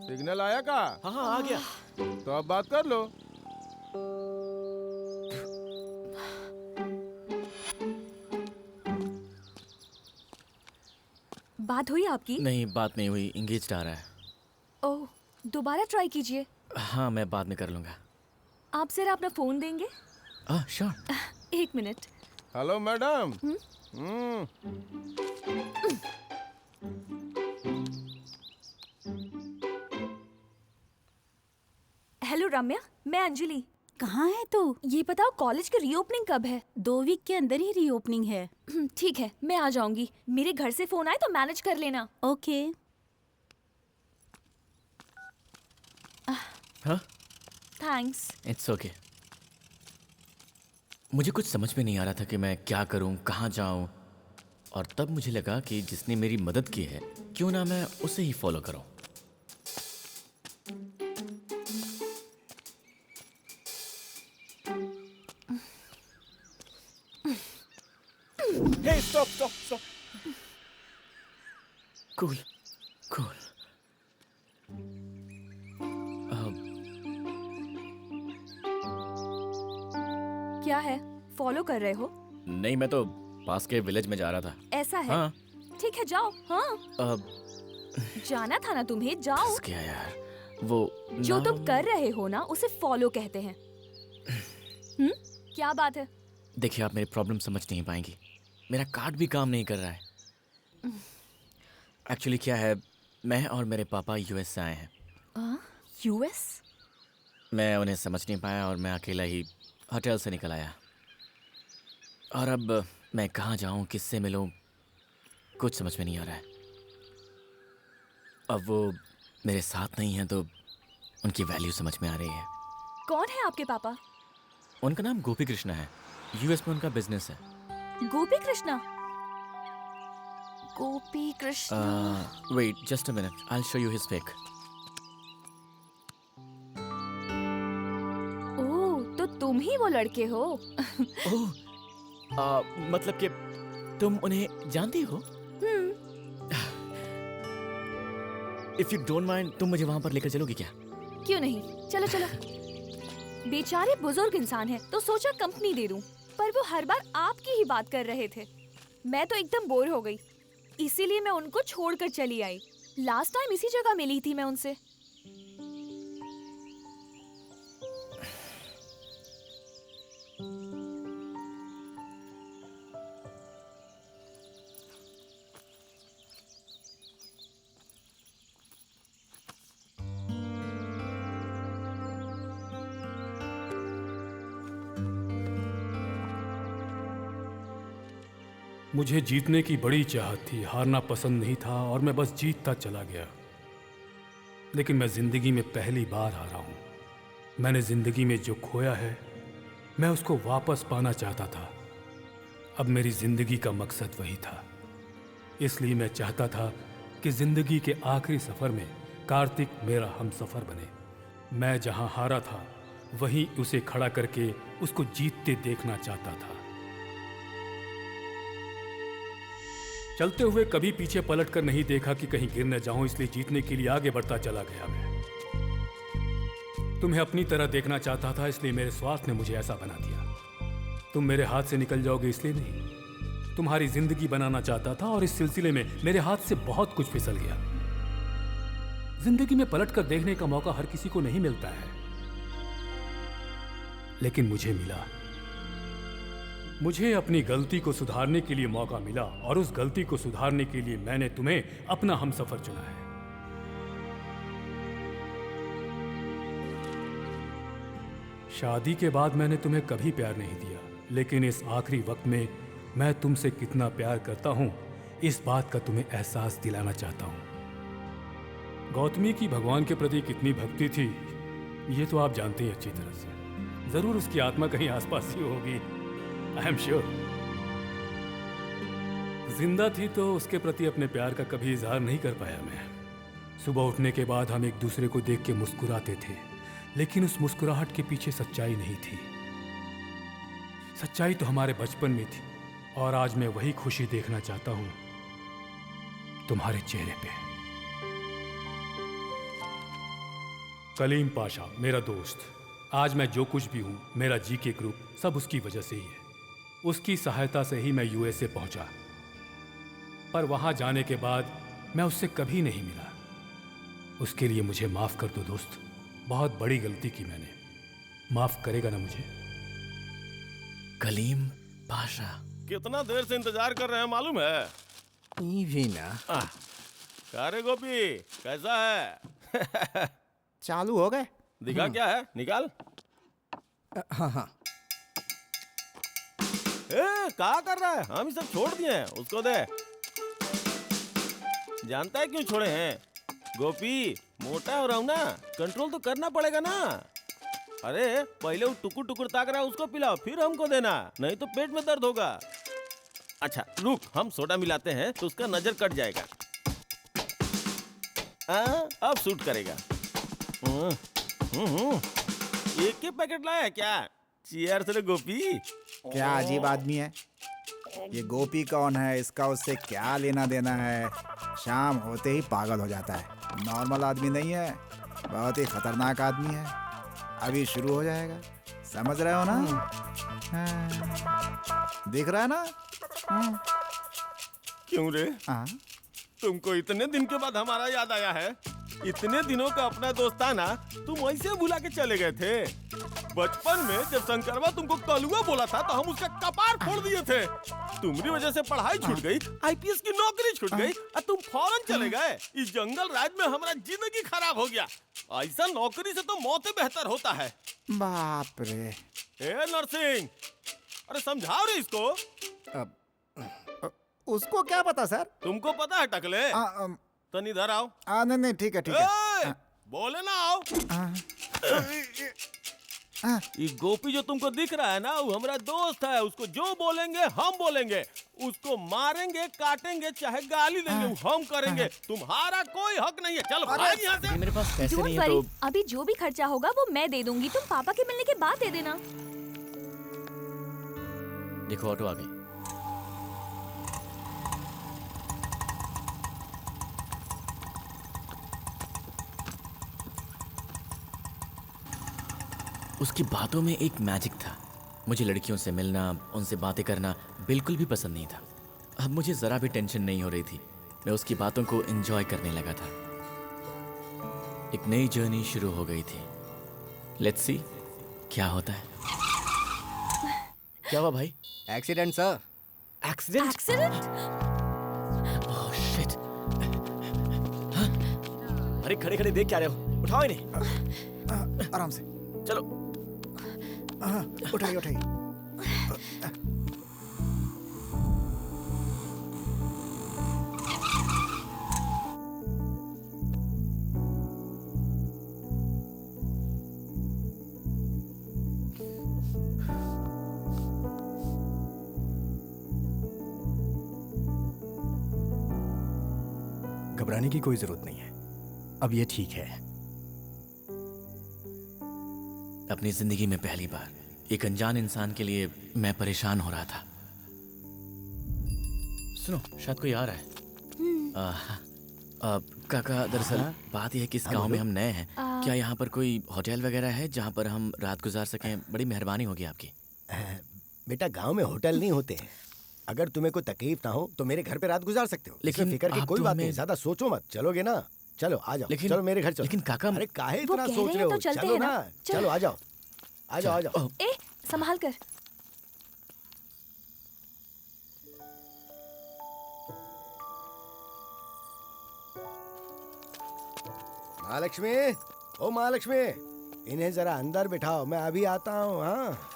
सिग्नल आया का? हाँ हाँ, आ गया। तो अब बात कर लो। बात हुई आपकी? नहीं, बात नहीं हुई, इंगेज्ड आ रहा है। ओह, दोबारा ट्राई कीजिए। हाँ, मैं बाद में कर लूँगा। आप जरा अपना फोन देंगे? Sure. 1 minute. Hello madam. Hello Ramya, मैं अंजलि। कहाँ है तू? ये बताओ कॉलेज की रीओपनिंग कब है? 2 वीक के अंदर ही रीओपनिंग है। ठीक है, मैं आ जाऊंगी। मेरे घर से फोन आए तो मैनेज कर लेना। ओके। हाँ? थैंक्स। It's okay. मुझे कुछ समझ में नहीं आ रहा था कि मैं क्या करूं, कहाँ जाऊं, और तब मुझे लगा कि जिसने मेरी मदद की है क्यों ना मैं उसे ही फॉलो करूं। Hey, stop. Cool cool. क्या है, फॉलो कर रहे हो? नहीं, मैं तो पास के विलेज में जा रहा था। ऐसा है? हाँ। ठीक है, जाओ। हाँ, जाना था ना तुम्हें, जाओ। क्या यार, वो जो तुम कर रहे हो ना उसे फॉलो कहते हैं। क्या बात है? देखिए, आप मेरी प्रॉब्लम समझ नहीं पाएंगी। मेरा कार्ड भी काम नहीं कर रहा है। एक्चुअली क्या है, मैं और मेरे पापा यूएस से आए हैं। यूएस? मैं उन्हें समझ नहीं पाया और मैं अकेला ही होटल से निकल आया। और अब मैं कहाँ जाऊँ, किससे मिलूँ, कुछ समझ में नहीं आ रहा है। अब वो मेरे साथ नहीं हैं तो उनकी वैल्यू समझ में आ रही है। कौन है आपके पापा? उनका नाम गोपी कृष्णा है। यूएस में उनका बिजनेस है। Gopi Krishna? Gopi Krishna. Wait just a minute, I will show you his pic. Oh, तो तुम ही वो लड़के हो। ओह, मतलब कि तुम उन्हें जानती हो? इफ यू डोंट माइंड, तुम मुझे वहां पर लेकर चलोगी क्या? क्यों नहीं, चलो चलो। बेचारे बुजुर्ग इंसान हैं, तो सोचा कंपनी दे दूं, पर वो हर बार आपकी ही बात कर रहे थे। मैं तो एकदम बोर हो गई, इसीलिए मैं उनको छोड़कर चली आई। लास्ट टाइम इसी जगह मिली थी मैं उनसे। मुझे जीतने की बड़ी चाहत थी, हारना पसंद नहीं था और मैं बस जीतता चला गया। लेकिन मैं जिंदगी में पहली बार हारा हूं। मैंने जिंदगी में जो खोया है मैं उसको वापस पाना चाहता था। अब मेरी जिंदगी का मकसद वही था। इसलिए मैं चाहता था कि जिंदगी के आखिरी सफर में कार्तिक मेरा हमसफर बने। मैं जहां हारा था वहीं उसे खड़ा करके उसको जीतते देखना चाहता था। चलते हुए कभी पीछे पलट कर नहीं देखा कि कहीं गिर न जाऊं, इसलिए जीतने के लिए आगे बढ़ता चला गया। मैं तुम्हें अपनी तरह देखना चाहता था, इसलिए मेरे स्वार्थ ने मुझे ऐसा बना दिया। तुम मेरे हाथ से निकल जाओगे इसलिए नहीं, तुम्हारी जिंदगी बनाना चाहता था और इस सिलसिले में मेरे हाथ से बहुत कुछ फिसल गया। जिंदगी में पलट कर देखने का मौका हर किसी को नहीं मिलता है, लेकिन मुझे मिला। मुझे अपनी गलती को सुधारने के लिए मौका मिला और उस गलती को सुधारने के लिए मैंने तुम्हें अपना हमसफर चुना है। शादी के बाद मैंने तुम्हें कभी प्यार नहीं दिया, लेकिन इस आखिरी वक्त में मैं तुमसे कितना प्यार करता हूं इस बात का तुम्हें एहसास दिलाना चाहता हूं। गौतमी की भगवान के प्रति कितनी भक्ति थी ये तो आप जानते हैं अच्छी तरह से। जरूर उसकी आत्मा कहीं आसपास ही होगी, आई एम श्योर। जिंदा थी तो उसके प्रति अपने प्यार का कभी इजहार नहीं कर पाया मैं। सुबह उठने के बाद हम एक दूसरे को देख के मुस्कुराते थे, लेकिन उस मुस्कुराहट के पीछे सच्चाई नहीं थी। सच्चाई तो हमारे बचपन में थी और आज मैं वही खुशी देखना चाहता हूं तुम्हारे चेहरे पे। कलीम पाशा मेरा दोस्त, आज मैं जो कुछ भी हूं, मेरा जीके ग्रुप, सब उसकी वजह से ही है। उसकी सहायता से ही मैं यूएसए पहुंचा। पर वहां जाने के बाद मैं उससे कभी नहीं मिला। उसके लिए मुझे माफ कर दो दोस्त, बहुत बड़ी गलती की मैंने। माफ करेगा ना मुझे? कलीम पाशा, कितना देर से इंतजार कर रहे हैं मालूम है? ये भी ना। क्या रे गोपी, कैसा है? चालू हो गए? दिखा क्या है, निकाल। हाँ हाँ। क्या कर रहा है? हम ही सब छोड़ दिए हैं, उसको दे। जानता है क्यों छोड़े हैं? गोपी मोटा हो रहा हूं ना, कंट्रोल तो करना पड़ेगा ना। अरे पहले वो टुकुर टुकुर ताक रहा है उसको पिलाओ, फिर हमको देना, नहीं तो पेट में दर्द होगा। अच्छा रुक, हम सोडा मिलाते हैं तो उसका नजर कट जाएगा। अब सूट करेगा। एक ही पैकेट लाया क्या? चीयर्स रे गोपी। क्या अजीब आदमी है ये। गोपी कौन है, इसका उससे क्या लेना देना है? शाम होते ही पागल हो जाता है। नॉर्मल आदमी नहीं है, बहुत ही खतरनाक आदमी है। अभी शुरू हो जाएगा, समझ रहे हो ना? हाँ। दिख रहा है ना? क्यों रे? तुमको इतने दिन के बाद हमारा याद आया है? इतने दिनों का अपना दोस्ताना तुम ऐसे भुला के चले गए थे। बचपन में जब शंकरवा तुमको कलुआ बोला था तो हम उसका कपार फोड़ दिए थे। तुम्हारी वजह से पढ़ाई छूट गई, आईपीएस की नौकरी छूट गई और तुम फौरन चले गए। इस जंगल राज में हमारा जिंदगी खराब हो गया। ऐसा नौकरी से तो मौत बेहतर होता है। बाप रे। ए नरसिंह, अरे समझाओ रे इसको। उसको क्या पता सर? तुमको पता है टकले? तन इधर आओ। नहीं ठीक है ठीक है। बोले ना आओ। ये गोपी जो तुमको दिख रहा है ना, वो हमारा दोस्त है। उसको जो बोलेंगे हम बोलेंगे, उसको मारेंगे काटेंगे चाहे गाली देंगे हम करेंगे। तुम्हारा कोई हक नहीं है। चलो भाग यहाँ से। मेरे पास पैसे Don't नहीं है worry, तो अभी जो भी खर्चा होगा वो मैं दे दूंगी। तुम पापा के मिलने के बाद दे देना। देखो ऑटो आ गई। उसकी बातों में एक मैजिक था। मुझे लड़कियों से मिलना, उनसे बातें करना बिल्कुल भी पसंद नहीं था। अब मुझे ज़रा भी टेंशन नहीं हो रही थी। मैं उसकी बातों को एंजॉय करने लगा था। एक नई जर्नी शुरू हो गई थी। लेट्स सी क्या होता है। क्या हुआ भाई? Accident sir. Accident? Accident? Oh shit. अरे खड़े खड़े देख क्या रहे हो? उठाओ इन्हें। आराम से चलो। उठाइए उठाइए। घबराने की कोई जरूरत नहीं है, अब ये ठीक है। अपनी जिंदगी में पहली बार एक अनजान इंसान के लिए मैं परेशान हो रहा था। सुनो, शायद कोई आ रहा है। काका, दरअसल बात यह है कि इस गांव में हम नए हैं। क्या यहाँ पर कोई होटल वगैरह है जहाँ पर हम रात गुजार सकें? बड़ी मेहरबानी होगी आपकी। बेटा गांव में होटल नहीं होते हैं। अगर तुम्हें कोई तकलीफ ना हो तो मेरे घर पे रात गुजार सकते हो। लेकिन फिक्र की कोई तो बात नहीं, ज्यादा सोचो मत। चलोगे ना? चलो आ जाओ। लेकिन, चलो मेरे घर चलो। लेकिन काका, अरे काहे वो इतना कह सोच रहे रहे हैं हो? तो चलते चलो हैं ना। ना, चलो आ जाओ आ जाओ आ जाओ। ए, संभाल कर। महालक्ष्मी, ओ महालक्ष्मी, इन्हें जरा अंदर बिठाओ, मैं अभी आता हूँ। हाँ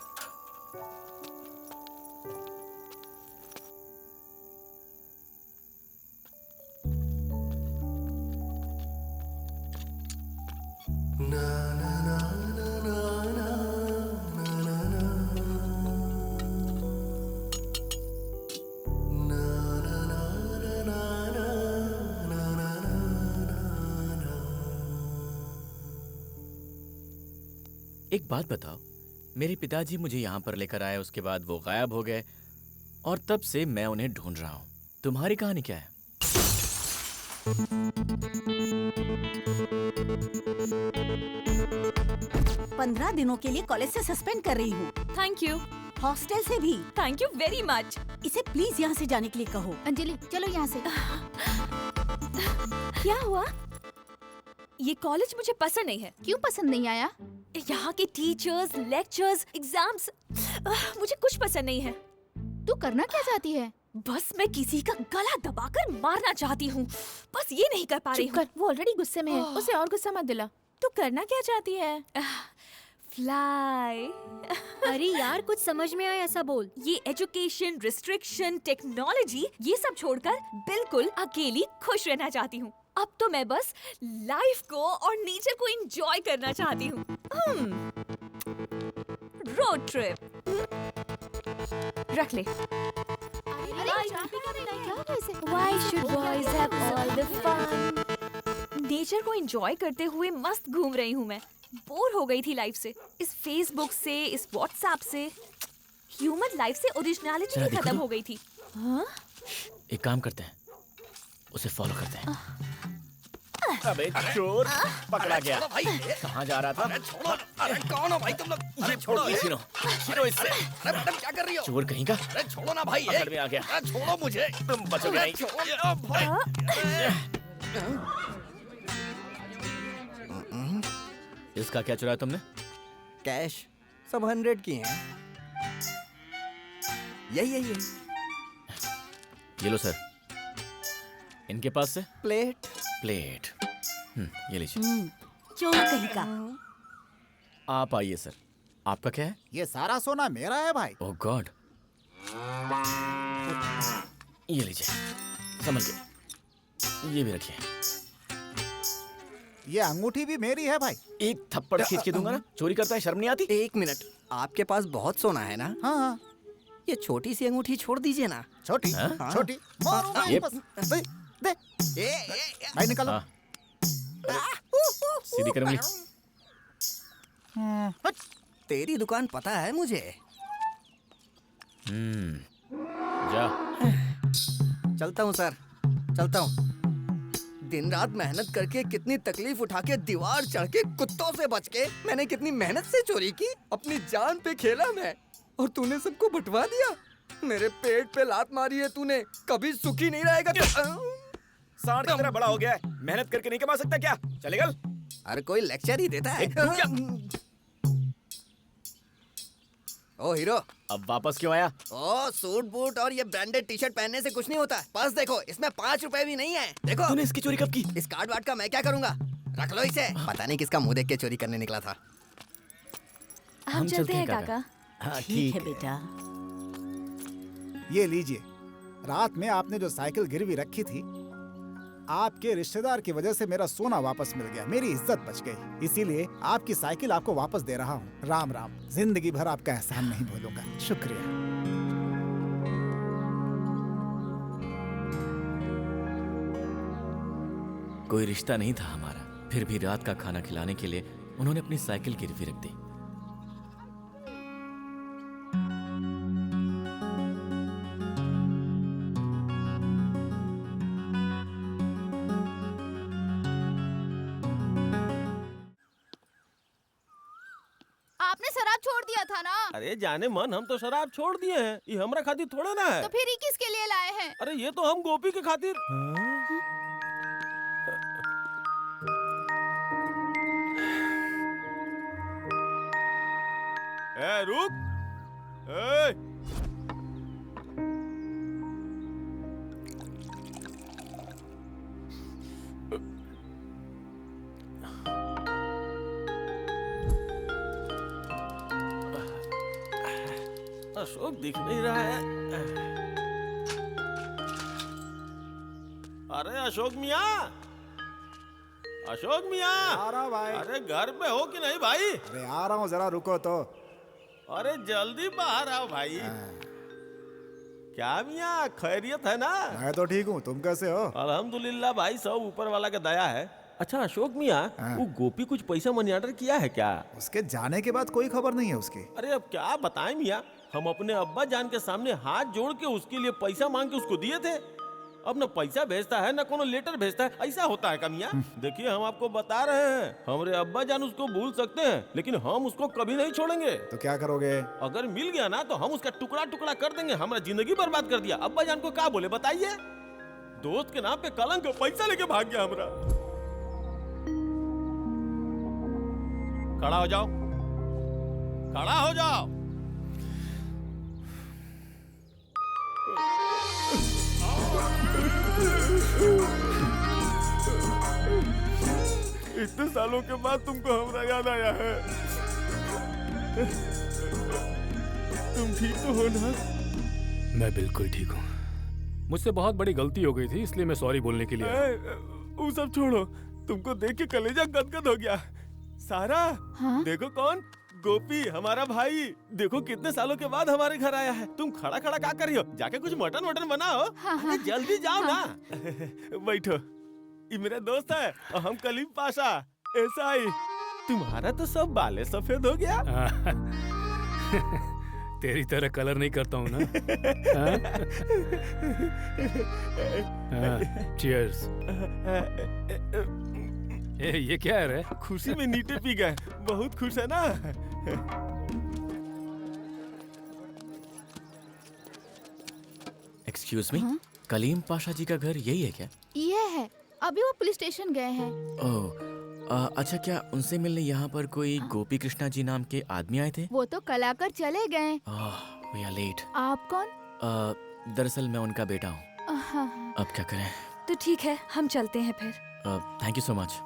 एक बात बताओ, मेरे पिताजी मुझे यहाँ पर लेकर आए, उसके बाद वो गायब हो गए और तब से मैं उन्हें ढूंढ रहा हूँ। तुम्हारी कहानी क्या है? पंद्रह दिनों के लिए कॉलेज से सस्पेंड कर रही हूँ। Thank you. हॉस्टल से भी। Thank you very much. इसे प्लीज यहाँ से जाने के लिए कहो। अंजलि चलो यहाँ से। क्या हुआ? ये कॉलेज मुझे पसंद नहीं है। क्यों पसंद नहीं आया? यहाँ के टीचर्स, लेक्चर्स, एग्जाम्स, मुझे कुछ पसंद नहीं है। तू करना क्या चाहती है? बस मैं किसी का गला दबाकर मारना चाहती हूँ। बस ये नहीं कर पा रही हूँ। वो ऑलरेडी गुस्से में है, उसे और गुस्सा मत दिला। तू करना क्या चाहती है? फ्लाई। अरे यार कुछ समझ में आया ऐसा बोल। ये एजुकेशन, रिस्ट्रिक्शन, टेक्नोलॉजी, ये सब छोड़कर बिल्कुल अकेली खुश रहना चाहती हूँ। अब तो मैं बस लाइफ को और नेचर को एंजॉय करना चाहती हूँ। रोड ट्रिप रख ले। Why should boys have all the fun? Nature को एंजॉय करते हुए मस्त घूम रही हूँ मैं। बोर हो गई थी लाइफ से, इस फेसबुक से, इस व्हाट्सएप से। ह्यूमन लाइफ से ओरिजिनलिटी ही खत्म हो गई थी। हाँ? एक काम करते हैं, उसे फॉलो करते हैं। अबे चोर, पकड़ा गया। भाई कहाँ जा रहा था? अरे छोड़ो, अरे कौन हो भाई तुम लोग? ये छोड़ो, छिनो इससे। अरे मैडम क्या कर रही हो? चोर कहीं का। अरे छोड़ो ना भाई। पकड़ में आ गया। अरे छोड़ो मुझे। तुम बचोगे नहीं। छोड़ो भाई। इसका क्या चुराया तुमने? कैश सब 100 की हैं। यही ये लो सर। इनके पास से प्लेट। ये लीजिए। चोर कहीं का। आप आइए सर। आपका क्या है? ये सारा सोना मेरा है भाई। ओह गॉड। ये लीजिए, संभल के। ये भी रखिए। ये अंगूठी भी मेरी है भाई। एक थप्पड़ खींच के दूंगा ना। चोरी करता है, शर्म नहीं आती? एक मिनट, आपके पास बहुत सोना है ना? हाँ। ये छोटी सी अंगूठी छोड़ दीजिए ना। छोटी? हाँ? छोटी? ये दे। भाई निकालो। हाँ। सीधी कर उंगली। तेरी दुकान पता है मुझे। जा। चलता हूँ सर, चलता हूँ। दिन रात मेहनत करके, कितनी तकलीफ उठा के, दीवार चढ़ के, कुत्तों से बच के, मैंने कितनी मेहनत से चोरी की। अपनी जान पे खेला मैं, और तूने सबको बंटवा दिया। मेरे पेट पे लात मारी है तूने। कभी सुखी नहीं रहेगा तू। सांड की तरह बड़ा हो गया है, मेहनत करके नहीं कमा सकता क्या? चले गल। अरे कोई लेक्चर ही देता है। ओ हीरो, अब वापस क्यों आया? ओ सूट बूट और ये ब्रांडेड टी शर्ट पहनने से कुछ नहीं होता। पर्स देखो, इसमें 5 रुपए भी नहीं है। देखो। तूने इसकी चोरी कब की? इस कार्ड वार्ड का मैं क्या करूँगा? रख लो इसे। पता नहीं किसका मुंह देख के चोरी करने निकला था। हम चलते हैं काका। हाँ ठीक है बेटा। ये लीजिए। रात में आपने जो साइकिल गिरवी रखी थी, आपके रिश्तेदार की वजह से मेरा सोना वापस मिल गया, मेरी इज्जत बच गई। इसीलिए आपकी साइकिल आपको वापस दे रहा हूँ। राम राम। जिंदगी भर आपका एहसान नहीं भूलूंगा। शुक्रिया। कोई रिश्ता नहीं था हमारा, फिर भी रात का खाना खिलाने के लिए उन्होंने अपनी साइकिल गिरवी रख दी। आपने शराब छोड़ दिया था ना? अरे जाने मन, हम तो शराब छोड़ दिए हैं। ये हमरा खातिर थोड़े ना है। तो फिर ये किसके लिए लाए हैं? अरे ये तो हम गोपी के खातिर। ए रुक। ए अशोक दिख नहीं रहा है। अरे अशोक मियाँ, अशोक मियाँ। आ रहा हूँ भाई। अरे घर पे हो कि नहीं भाई? अरे आ रहा हूँ, जरा रुको तो। अरे जल्दी बाहर आओ भाई। क्या मियाँ, खैरियत है ना? मैं तो ठीक हूँ, तुम कैसे हो? अल्हम्दुलिल्लाह भाई, सब ऊपर वाला का दया है। अच्छा अशोक मियाँ, वो गोपी कुछ पैसा मनी ऑर्डर किया है क्या? उसके जाने के बाद कोई खबर नहीं है उसकी। अरे अब क्या बताएं मियाँ, हम अपने अब्बा जान के सामने हाथ जोड़ के उसके लिए पैसा मांग के उसको दिए थे। अपना पैसा भेजता है, ना कोनो लेटर भेजता है। ऐसा होता है कमिया। देखिए हम आपको बता रहे हैं, हमारे अब्बा जान उसको भूल सकते हैं, लेकिन हम उसको कभी नहीं छोड़ेंगे। तो क्या करोगे? अगर मिल गया ना तो हम उसका टुकड़ा टुकड़ा कर देंगे। हमारा जिंदगी बर्बाद कर दिया। अब्बा जान को क्या बोले बताइए? दोस्त के नाम पे कलंक, पैसा लेके भाग गया हमारा। खड़ा हो जाओ, खड़ा हो जाओ। इतने सालों के बाद तुमको हमारा याद आया है। तुम ठीक तो हो ना? मैं बिल्कुल ठीक हूँ। मुझसे बहुत बड़ी गलती हो गई थी, इसलिए मैं सॉरी बोलने के लिए आया। वो सब छोड़ो, तुमको देख के कलेजा गदगद हो गया। सारा, हाँ? देखो कौन, गोपी, हमारा भाई। देखो कितने सालों के बाद हमारे घर आया है। तुम खड़ा खड़ा क्या कर रही हो? जाके कुछ मटन वटन बनाओ। हाँ, जल्दी जाओ ना। बैठो, ये मेरा दोस्त है और हम कलीम पाशा। ऐसा ही तुम्हारा तो सब बाले सफेद हो गया। तेरी तरह कलर नहीं करता हूँ ना। चीयर्स। ये क्या है रे? खुशी में नीटे पी गए। बहुत खुश है ना? एक्सक्यूज मी, कलीम पाशा जी का घर यही है क्या? ये है, अभी वो पुलिस स्टेशन गए हैं। ओह, अच्छा, क्या उनसे मिलने यहाँ पर कोई गोपी कृष्णा जी नाम के आदमी आए थे? वो तो कल आकर चले गए। We are late. आप कौन? दरअसल मैं उनका बेटा हूँ। अब क्या करें? तो ठीक है, हम चलते हैं फिर। Thank you so much.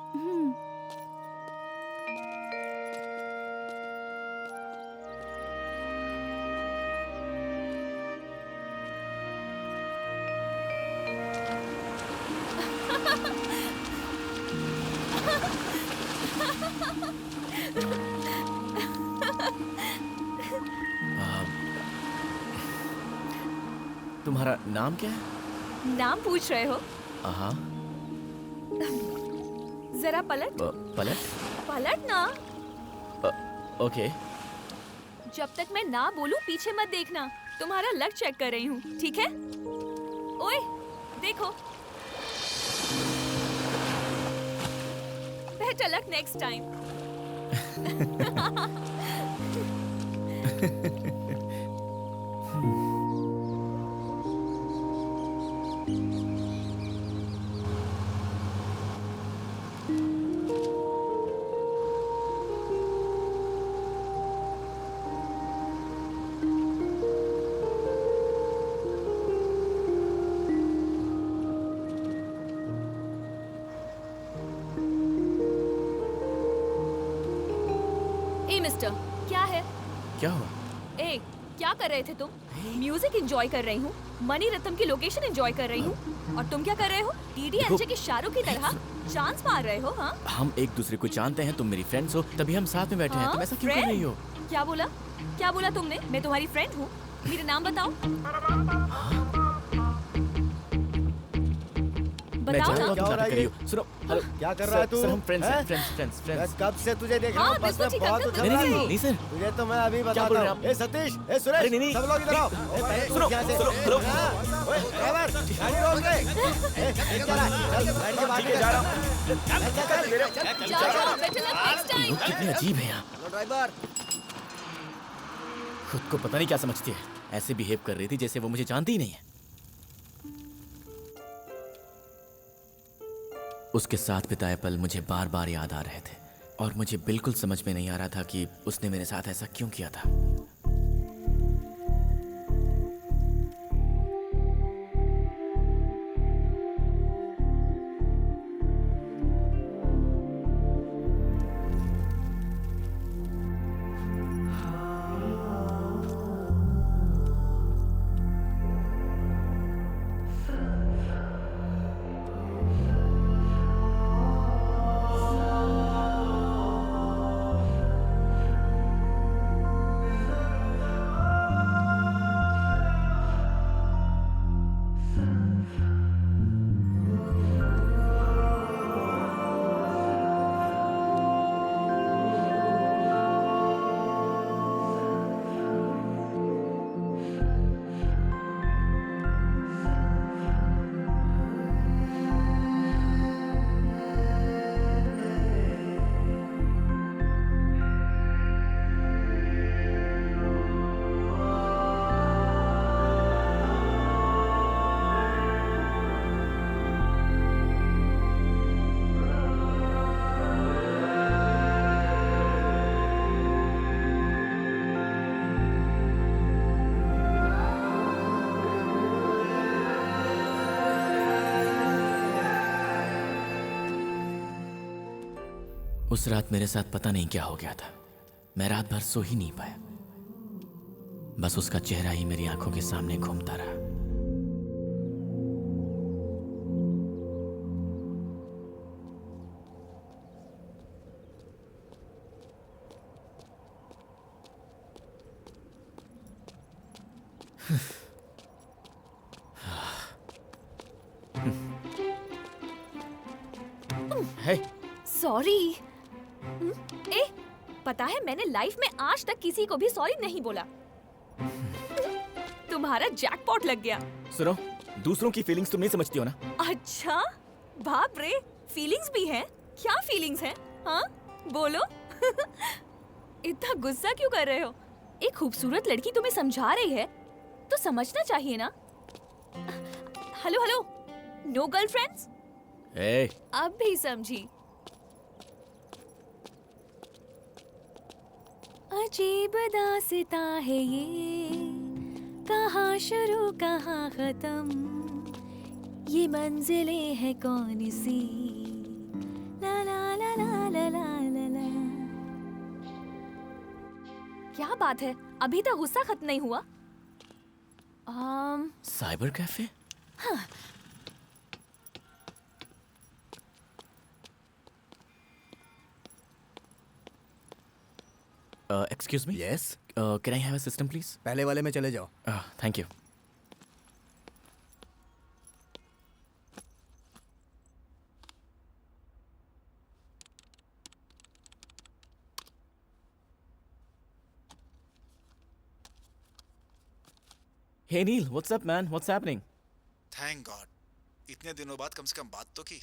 तुम्हारा नाम क्या है? नाम पूछ रहे हो? हाँ। जरा पलट। पलट? पलट ना। ओके। जब तक मैं ना बोलूं पीछे मत देखना। तुम्हारा लक चेक कर रही हूँ, ठीक है? ओए, देखो। Better luck next time. Mister, क्या है? क्या हुआ? ए, क्या कर रहे थे तुम? म्यूजिक एंजॉय कर रही हूँ, मनी रत्नम की लोकेशन एंजॉय कर रही हूँ, और तुम क्या कर रहे हो? डीडीएलजे के शाहरुख की तरह चांस मार रहे हो? हाँ? हम एक दूसरे को जानते हैं, तुम मेरी फ्रेंड्स हो, तभी हम साथ में बैठे हैं। तुम ऐसा क्यों कर रही हो? क्या बोला? क्या बोला तुमने? मैं तुम्हारी फ्रेंड हूँ? मेरा नाम बताओ। बताओ ना। क्या हो रहा है? सुनो, हेलो, क्या कर रहा है तू? सर, हम फ्रेंड्स हैं, फ्रेंड्स। कब से तुझे देख रहा हूँ, बस में बहुत उछल रहा है। नहीं सर, तुझे तो मैं अभी बताता हूँ। ए सतीश, ए सुरेश, सब लोग इधर आओ। सुनो, सुनो, ओए ड्राइवर, गाड़ी रोक दे। चल गाड़ी के बाहर जा रहा हूँ। लोग कितने अजीब हैं यहाँ। ड्राइवर, खुद को पता नहीं क्या समझती है, ऐसे बिहेव कर रही थी जैसे वो मुझे जानती ही नहीं है। उसके साथ बिताए पल मुझे बार बार याद आ रहे थे और मुझे बिल्कुल समझ में नहीं आ रहा था कि उसने मेरे साथ ऐसा क्यों किया था। उस रात मेरे साथ पता नहीं क्या हो गया था। मैं रात भर सो ही नहीं पाया। बस उसका चेहरा ही मेरी आंखों के सामने घूमता रहा। है सॉरी। ए, पता है मैंने लाइफ में आज तक किसी को भी सॉरी नहीं बोला। तुम्हारा जैकपॉट लग गया। सुनो, दूसरों की फीलिंग्स तुम नहीं समझती हो ना। अच्छा, बाप रे, फीलिंग्स भी हैं? क्या फीलिंग्स हैं? हाँ, बोलो। इतना गुस्सा क्यों कर रहे हो? एक खूबसूरत लड़की तुम्हें समझा रही है तो समझना चाहिए ना। Hello hello, no girlfriends? ए, अब भी समझी। अजीब दास्तां है ये, कहाँ शुरू कहाँ खत्म, ये मंजिलें हैं कौन सी, ला ला ला ला ला ला ला ला। क्या बात है, अभी तक गुस्सा खत्म नहीं हुआ? Cyber cafe? हाँ। Excuse me? Yes. Can I have a system, please? पहले वाले में चले जाओ। Thank you. Hey Neil, what's up, man? What's happening? Thank God इतने दिनों बाद कम से कम बात तो की।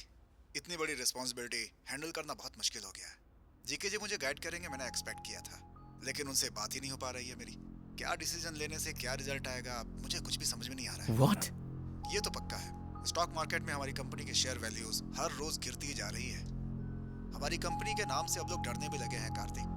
इतनी बड़ी रिस्पॉन्सिबिलिटी हैंडल करना बहुत मुश्किल हो गया है। जीके जी मुझे गाइड करेंगे मैंने एक्सपेक्ट किया था, लेकिन उनसे बात ही नहीं हो पा रही है मेरी। क्या डिसीजन लेने से क्या रिजल्ट आएगा मुझे कुछ भी समझ में नहीं आ रहा है। What? ये तो पक्का है, स्टॉक मार्केट में हमारी कंपनी के शेयर वैल्यूज हर रोज गिरती जा रही है। हमारी कंपनी के नाम से अब लोग डरने भी लगे हैं कार्तिक।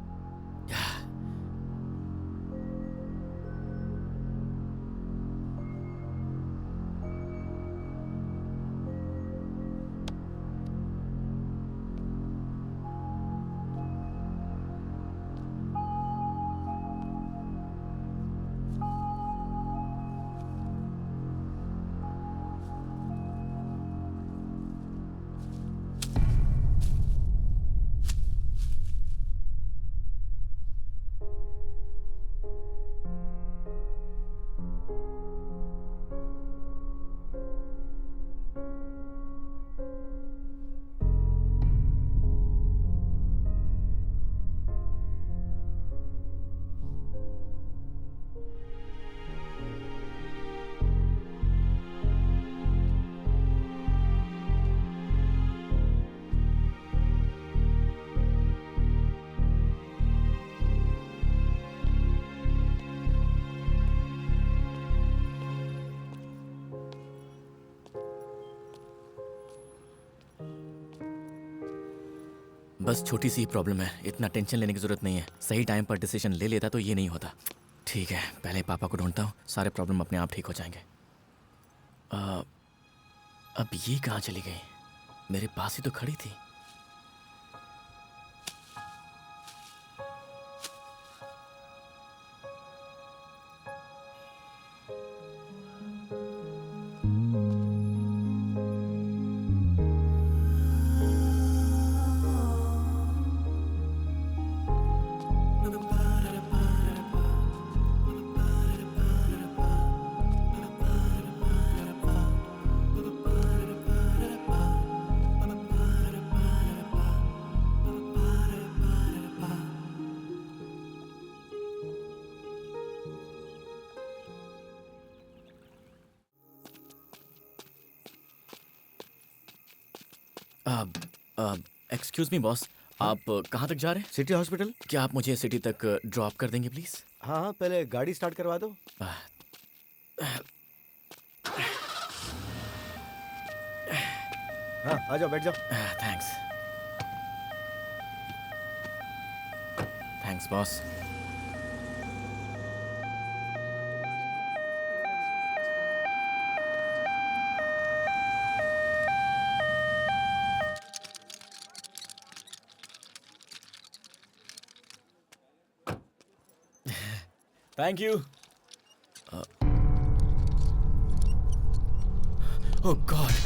बस छोटी सी प्रॉब्लम है, इतना टेंशन लेने की जरूरत नहीं है। सही टाइम पर डिसीजन ले लेता तो ये नहीं होता। ठीक है, पहले पापा को ढूंढता हूँ, सारे प्रॉब्लम अपने आप ठीक हो जाएंगे। अब ये कहाँ चली गई? मेरे पास ही तो खड़ी थी। एक्सक्यूज मी बॉस, आप कहाँ तक जा रहे हैं? City hospital. क्या आप मुझे सिटी तक ड्रॉप कर देंगे प्लीज? हाँ, पहले गाड़ी स्टार्ट करवा दो। हाँ, आ जाओ, बैठ जाओ। Thanks. Thanks boss. Thank you. Oh God.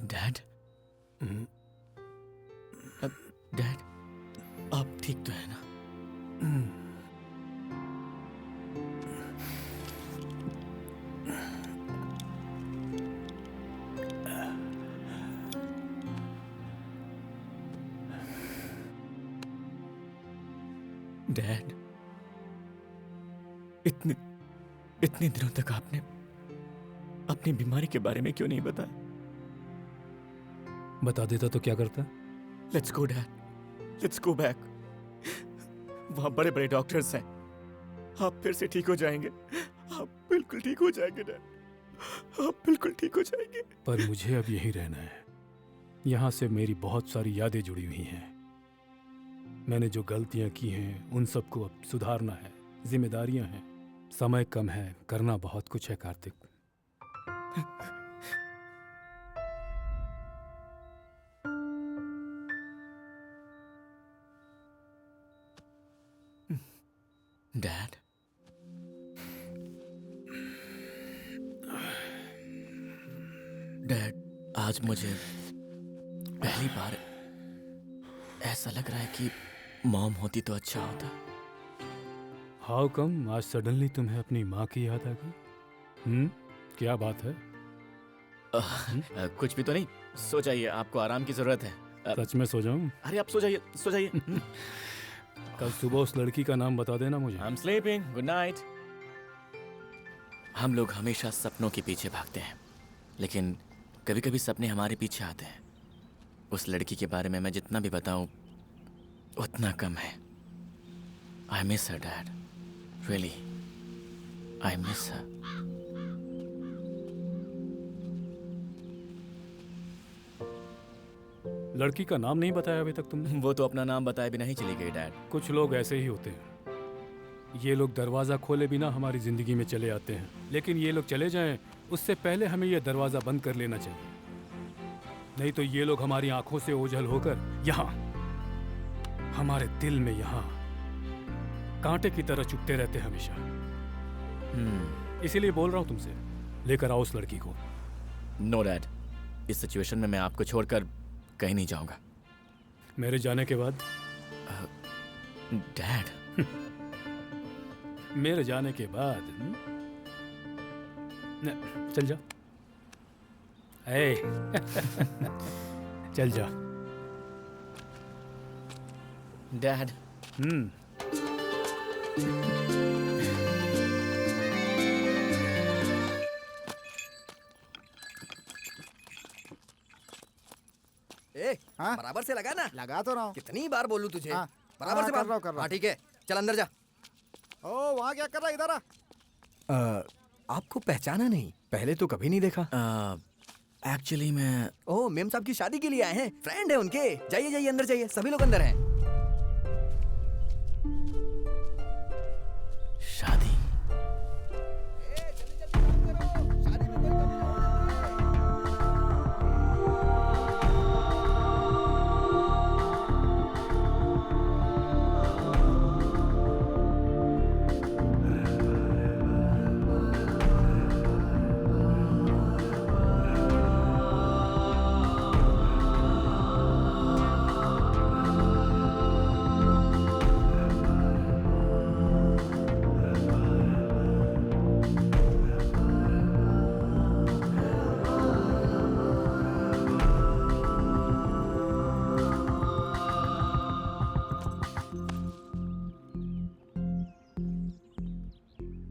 Dad, dad, आप ठीक तो है ना? डैड, इतने दिनों तक आपने अपनी बीमारी के बारे में क्यों नहीं बताया? बता देता तो क्या करता? Let's go dad, let's go back. वहां बड़े बड़े डॉक्टर्स हैं, आप फिर से ठीक हो जाएंगे। आप बिल्कुल ठीक हो जाएंगे डैड, आप बिल्कुल ठीक हो जाएंगे। पर मुझे अब यहीं रहना है। यहाँ से मेरी बहुत सारी यादें जुड़ी हुई हैं। मैंने जो गलतियाँ की हैं उन सबको अब सुधारना है, जिम्मेदारियाँ हैं। समय कम है, करना बहुत कुछ है कार्तिक। डैड, डैड, आज मुझे पहली बार ऐसा लग रहा है कि मॉम होती तो अच्छा होता। हाउ कम आज सडनली तुम्हें अपनी माँ की याद आ गई? क्या बात है? कुछ भी तो नहीं, सो जाइए, आपको आराम की जरूरत है। सच में सो जाऊं? अरे आप सो जाइए, सो जाइए। कल सुबह उस लड़की का नाम बता देना मुझे। I'm sleeping. Good night. हम लोग हमेशा सपनों के पीछे भागते हैं, लेकिन कभी कभी सपने हमारे पीछे आते हैं। उस लड़की के बारे में मैं जितना भी बताऊं उतना कम है। I miss her, Dad. Really, I miss her. लड़की का नाम नहीं बताया अभी तक तुमने? वो तो अपना नाम बताए बिना ही चली गई डैड। कुछ लोग ऐसे ही होते हैं। ये लोग दरवाज़ा खोले बिना हमारी ज़िंदगी में चले आते हैं, लेकिन ये लोग चले जाएं उससे पहले हमें ये दरवाज़ा बंद कर लेना चाहिए। नहीं तो ये लोग हमारी आंखों से ओझल होकर यहाँ हमारे दिल में यहाँ कांटे की तरह चुभते रहते हैं हमेशा। इसीलिए बोल रहा हूँ तुमसे, लेकर आओ उस लड़की को। नो डैड, इस सिचुएशन में मैं आपको छोड़कर कहीं नहीं जाऊंगा। मेरे जाने के बाद? डैड, मेरे जाने के बाद चल जा। ए, चल जा। डैड। बराबर से लगा ना? लगा तो रहा हूँ। कितनी बार बोलूं तुझे? हाँ, बराबर से कर रहा हूँ। हाँ ठीक है, चल अंदर जा। ओ वहाँ क्या कर रहा है? इधर आ। आपको पहचाना नहीं? पहले तो कभी नहीं देखा। एक्चुअली मैं ओह, मेम साहब की शादी के लिए आए हैं, फ्रेंड है उनके। जाइए जाइए अंदर जाइए, सभी लोग अंदर हैं। शादी?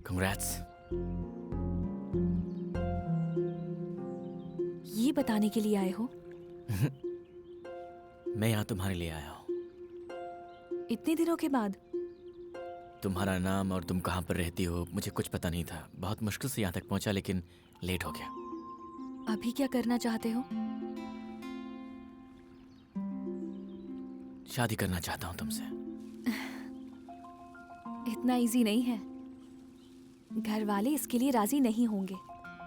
Congrats. ये बताने के लिए आए हो? मैं यहाँ तुम्हारे लिए आया हूँ। इतने दिनों के बाद? तुम्हारा नाम और तुम कहाँ पर रहती हो मुझे कुछ पता नहीं था। बहुत मुश्किल से यहाँ तक पहुँचा, लेकिन लेट हो गया। अभी क्या करना चाहते हो? शादी करना चाहता हूँ तुमसे। इतना इजी नहीं है। घर वाले इसके लिए राजी नहीं होंगे।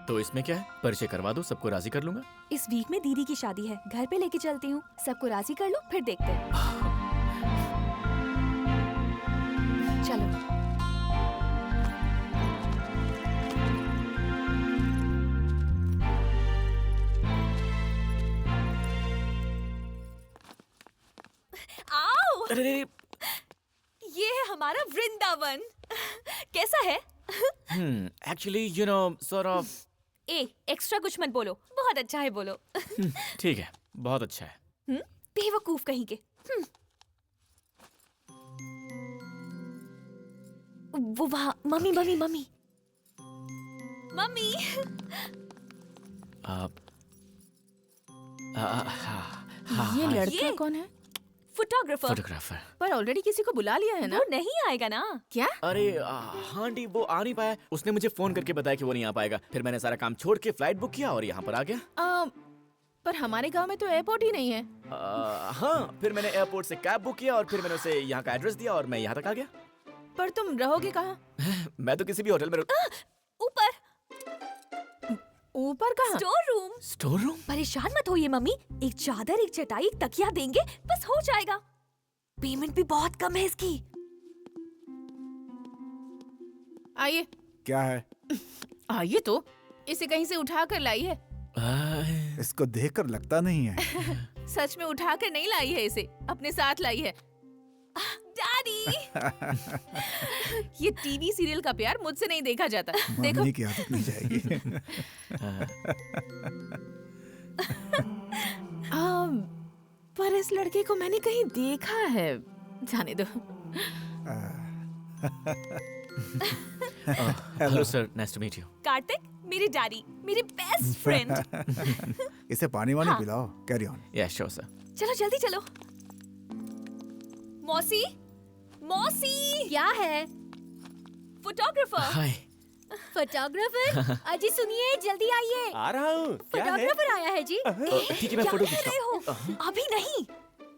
तो इसमें क्या है, परिचय करवा दो, सबको राजी कर लूंगा। इस वीक में दीदी की शादी है, घर पे लेके चलती हूँ, सबको राजी कर लो, फिर देखते हैं। चलो। आओ! अरे ये है हमारा वृंदावन। कैसा है? Actually you know sort of. Extra कुछ मत बोलो, बहुत अच्छा है बोलो। ठीक है, बहुत अच्छा है। बेवकूफ कहीं के। वो वहाँ मम्मी मम्मी मम्मी मम्मी। ये लड़का कौन है? फोटोग्राफर। फोटोग्राफर। पर ऑलरेडी किसी को बुला लिया है ना? वो नहीं आएगा ना? क्या? अरे हाँ डी, वो आ नहीं पाया। उसने मुझे फोन करके बताया कि वो नहीं आ पाएगा। फिर मैंने सारा काम छोड़ के फ्लाइट बुक किया और यहाँ पर आ गया। पर हमारे गांव में तो एयरपोर्ट ही नहीं है। हाँ, फिर मैंने एयरपोर्ट से कैब बुक किया और फिर मैंने उसे यहाँ का एड्रेस दिया और मैं यहाँ तक आ गया। पर तुम रहोगे कहाँ? मैं तो किसी भी होटल में ऊपर। ऊपर कहाँ? Store room. Store room? परेशान मत होइए मम्मी, एक चादर, एक चटाई, एक तकिया देंगे, बस हो जाएगा। पेमेंट भी बहुत कम है इसकी। आइए। क्या है? आइए तो, इसे कहीं से उठा कर लाई है। इसको देखकर लगता नहीं है। सच में उठा कर नहीं लाई है, इसे अपने साथ लाई है। डैडी। ये टीवी सीरियल का प्यार मुझसे नहीं देखा जाता। देखो की आदत नहीं जाएगी। पर इस लड़के को मैंने कहीं देखा है। जाने दो। Hello sir, nice to meet you. Kartik, मेरे डैडी, मेरे बेस्ट फ्रेंड। इसे पानी वानी पिलाओ। Carry on. Yeah sure sir. चलो जल्दी चलो। मौसी, मौसी। क्या है? फोटोग्राफर। हाय। फोटोग्राफर? अजी सुनिए, जल्दी आइए। आ रहा हूँ। फोटोग्राफर आया है जी। ठीक है, मैं फोटो खींचता हूँ। अभी नहीं,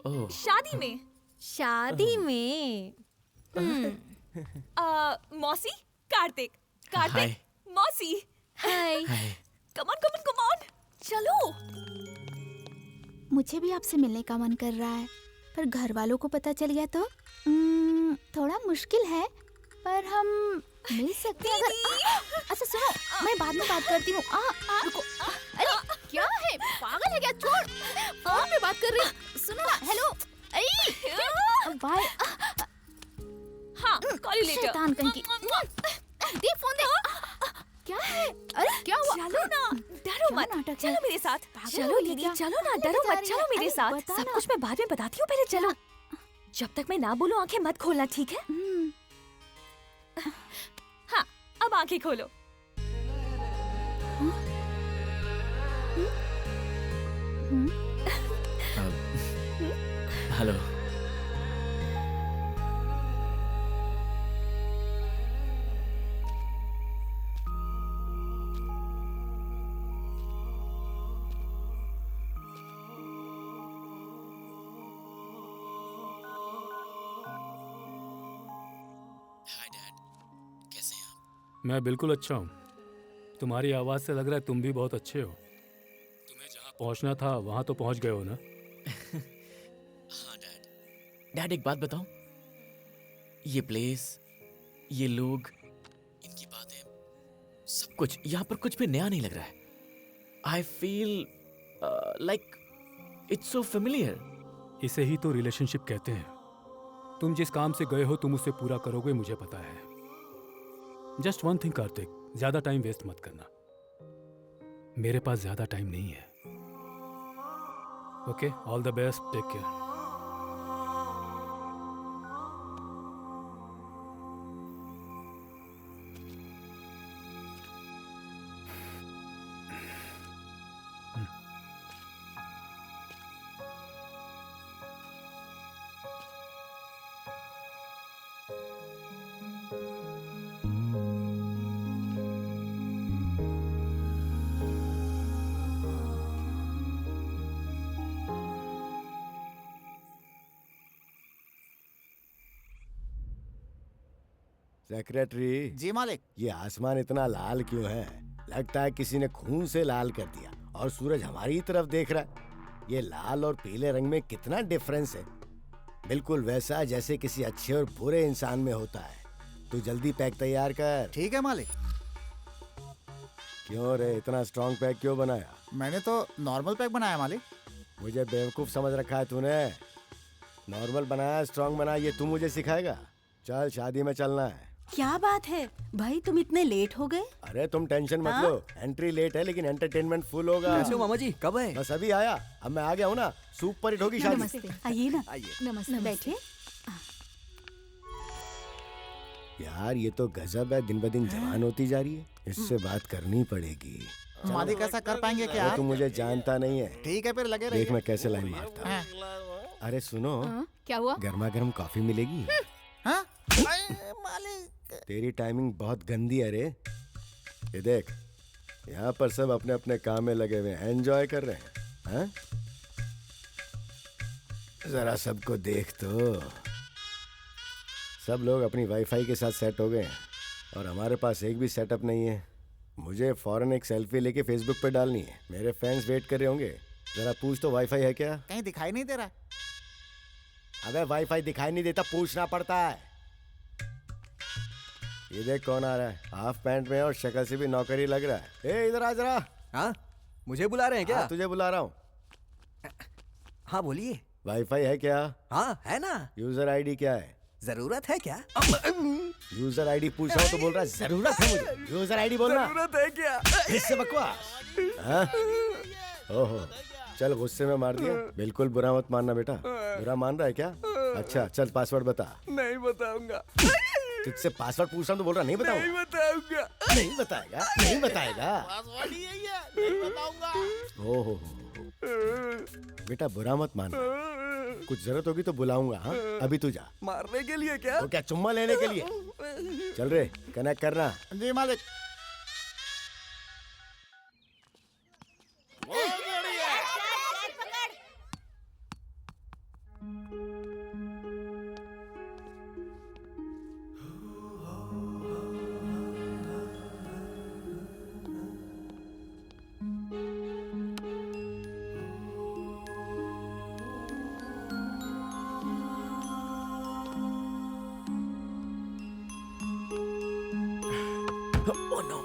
ओह, शादी में। शादी में? मौसी, कार्तिक, कार्तिक, हाय। मौसी। Hi. Come on, come on, come on, चलो। मुझे भी आपसे मिलने का मन कर रहा है, पर घर वालों को पता चल गया तो थोड़ा मुश्किल है, पर हम मिल सकते हैं अगर। अच्छा सुनो, मैं बाद में बात करती हूँ। रुको। अरे क्या है, पागल है क्या? छोड़, फोन पे बात कर रही। सुनो ना, हेलो। बाय। हाँ, कॉल यू लेटर। शैतान कहीं की। दे फोन दे। क्या है? अरे क्या हुआ? चलो ना, डरो मत, चलो मेरे साथ। चलो दीदी, चलो ना, डरो मत, चलो मेरे साथ। सब कुछ मैं बाद में बताती हूँ, पहले चलो। जब तक मैं ना बोलूं आंखें मत खोलना, ठीक है? हाँ, अब आंखें खोलो। हेलो। मैं बिल्कुल अच्छा हूँ। तुम्हारी आवाज़ से लग रहा है तुम भी बहुत अच्छे हो। तुम्हें जहाँ पहुँचना था वहाँ तो पहुँच गए हो ना? हाँ डैड। डैड एक बात बताऊं? ये प्लेस, ये लोग, इनकी बातें, सब कुछ यहाँ पर कुछ भी नया नहीं लग रहा है। I feel like it's so familiar. इसे ही तो रिलेशनशिप कहते हैं। तुम जिस काम से गए हो तुम उसे पूरा करोगे, मुझे पता है। जस्ट वन थिंग कार्तिक, ज्यादा टाइम वेस्ट मत करना। मेरे पास ज्यादा टाइम नहीं है। Okay, all the best, take care. Secretary. जी मालिक। ये आसमान इतना लाल क्यों है? लगता है किसी ने खून से लाल कर दिया। और सूरज हमारी ही तरफ देख रहा है। ये लाल और पीले रंग में कितना डिफरेंस है। बिल्कुल वैसा जैसे किसी अच्छे और बुरे इंसान में होता है। तू जल्दी पैक तैयार कर। ठीक है मालिक। क्यों रे, इतना स्ट्रॉन्ग पैक क्यों बनाया? मैंने तो नॉर्मल पैक बनाया मालिक। मुझे बेवकूफ समझ रखा है तूने। नॉर्मल बनाया स्ट्रॉन्ग बनाया ये तू मुझे सिखाएगा? चल शादी में चलना है। क्या बात है भाई, तुम इतने लेट हो गए? अरे तुम टेंशन मत लो, एंट्री लेट है लेकिन एंटरटेनमेंट फुल होगा। कैसे हो मामा जी, कब है? बस अभी आया, अब मैं आ गया हूँ ना। सुपर हिट होगी शादी। नमस्ते, आइए ना। नमस्ते। बैठिए। यार ये तो गजब है, दिन ब दिन जवान होती जा रही है। इससे बात करनी पड़ेगी। मालिक ऐसा कर पाएंगे क्या? तू मुझे जानता नहीं है। ठीक है फिर लगे रहिए। देख मैं कैसे लाइन मारता हूँ। अरे सुनो, क्या हुआ? गर्मा गर्म कॉफी मिलेगी? हाँ? मालिक तेरी टाइमिंग बहुत गंदी है रे। ये देख, यहाँ पर सब अपने अपने काम में लगे हुए हैं, एंजॉय कर रहे हैं। हाँ? जरा सबको देख तो। सब लोग अपनी वाईफाई के साथ सेट हो गए हैं और हमारे पास एक भी सेटअप नहीं है। मुझे फौरन एक सेल्फी लेके फेसबुक पे डालनी है। मेरे फैंस वेट कर रहे होंगे। जरा पूछ तो वाईफाई है क्या? कहीं दिखाई नहीं दे रहा। अबे वाईफाई दिखाई नहीं देता, पूछना पड़ता है। ये देख कौन आ रहा है, हाफ पैंट में और शक्ल से भी नौकरी लग रहा है। ए इधर आ जरा। हाँ, मुझे बुला रहे हैं क्या? हाँ, तुझे बुला रहा हूँ। हाँ बोलिए। वाईफाई है क्या? हाँ है ना। यूजर आईडी क्या है? जरूरत है क्या? यूजर आईडी पूछ रहा हूँ तो बोल रहा है जरूरत है मुझे। यूजर आईडी बोलना। जरूरत है क्या? इससे बकवास। हाँ? ओहो, चल गुस्से में मार दिया। बिल्कुल बुरा मत मानना बेटा। बुरा मान रहा है क्या? अच्छा चल पासवर्ड बता। नहीं बताऊंगा। तुझसे पासवर्ड पूछ रहा हूँ तो बोल रहा नहीं बताऊंगा। नहीं बताऊंगा। नहीं बताएगा, नहीं बताएगा। पासवर्ड ही यही है, नहीं बताऊंगा। ओहो बेटा बुरा मत मानना। कुछ जरूरत होगी तो बुलाऊंगा। हाँ अभी तू जा। मारने के लिए क्या? तो क्या चुम्मा लेने के लिए? चल रे कनेक्ट करना। जी मालिक। Oh no.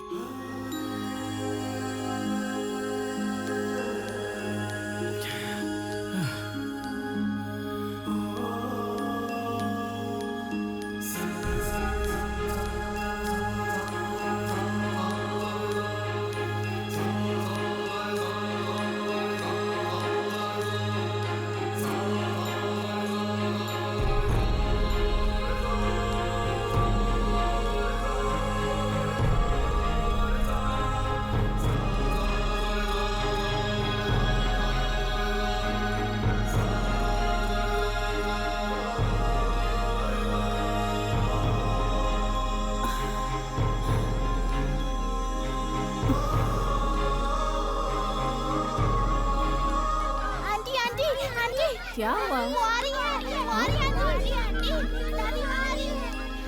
Aunty aunty aunty क्या हुआ? वो आ रही है, वो आ रही है आंटी आंटी दादी माँ आ रही है।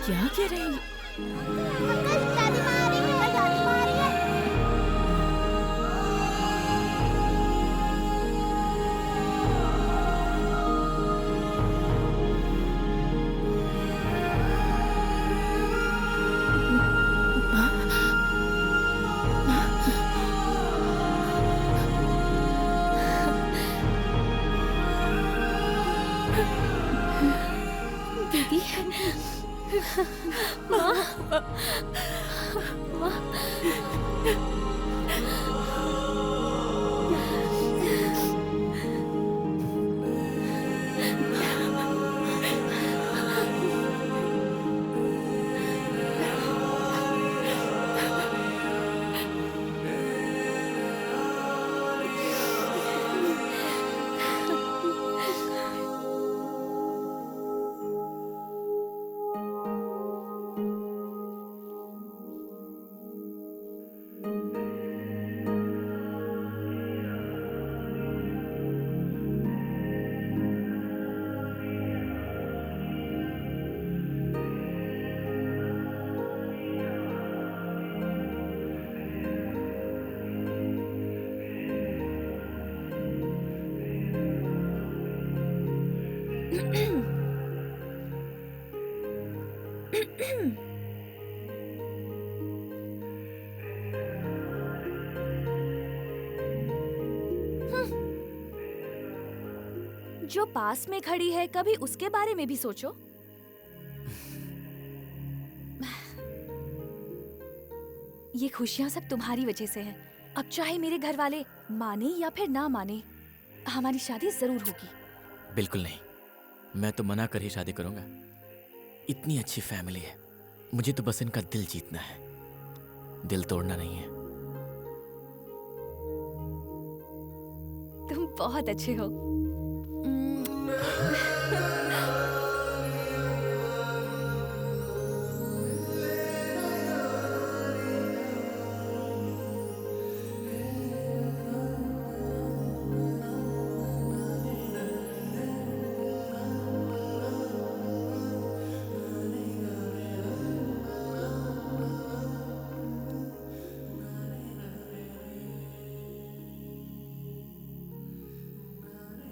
क्या कह रही है? अंकल दादी माँ आ रही है, दादी माँ आ रही है। दीदी माँ माँ जो पास में खड़ी है, कभी उसके बारे में भी सोचो। ये खुशियां सब तुम्हारी वजह से हैं। अब चाहे मेरे घर वाले माने या फिर ना माने, हमारी शादी जरूर होगी। बिल्कुल नहीं, मैं तो मना कर ही शादी करूंगा। इतनी अच्छी फैमिली है, मुझे तो बस इनका दिल जीतना है, दिल तोड़ना नहीं है। तुम बहुत अच्छे हो।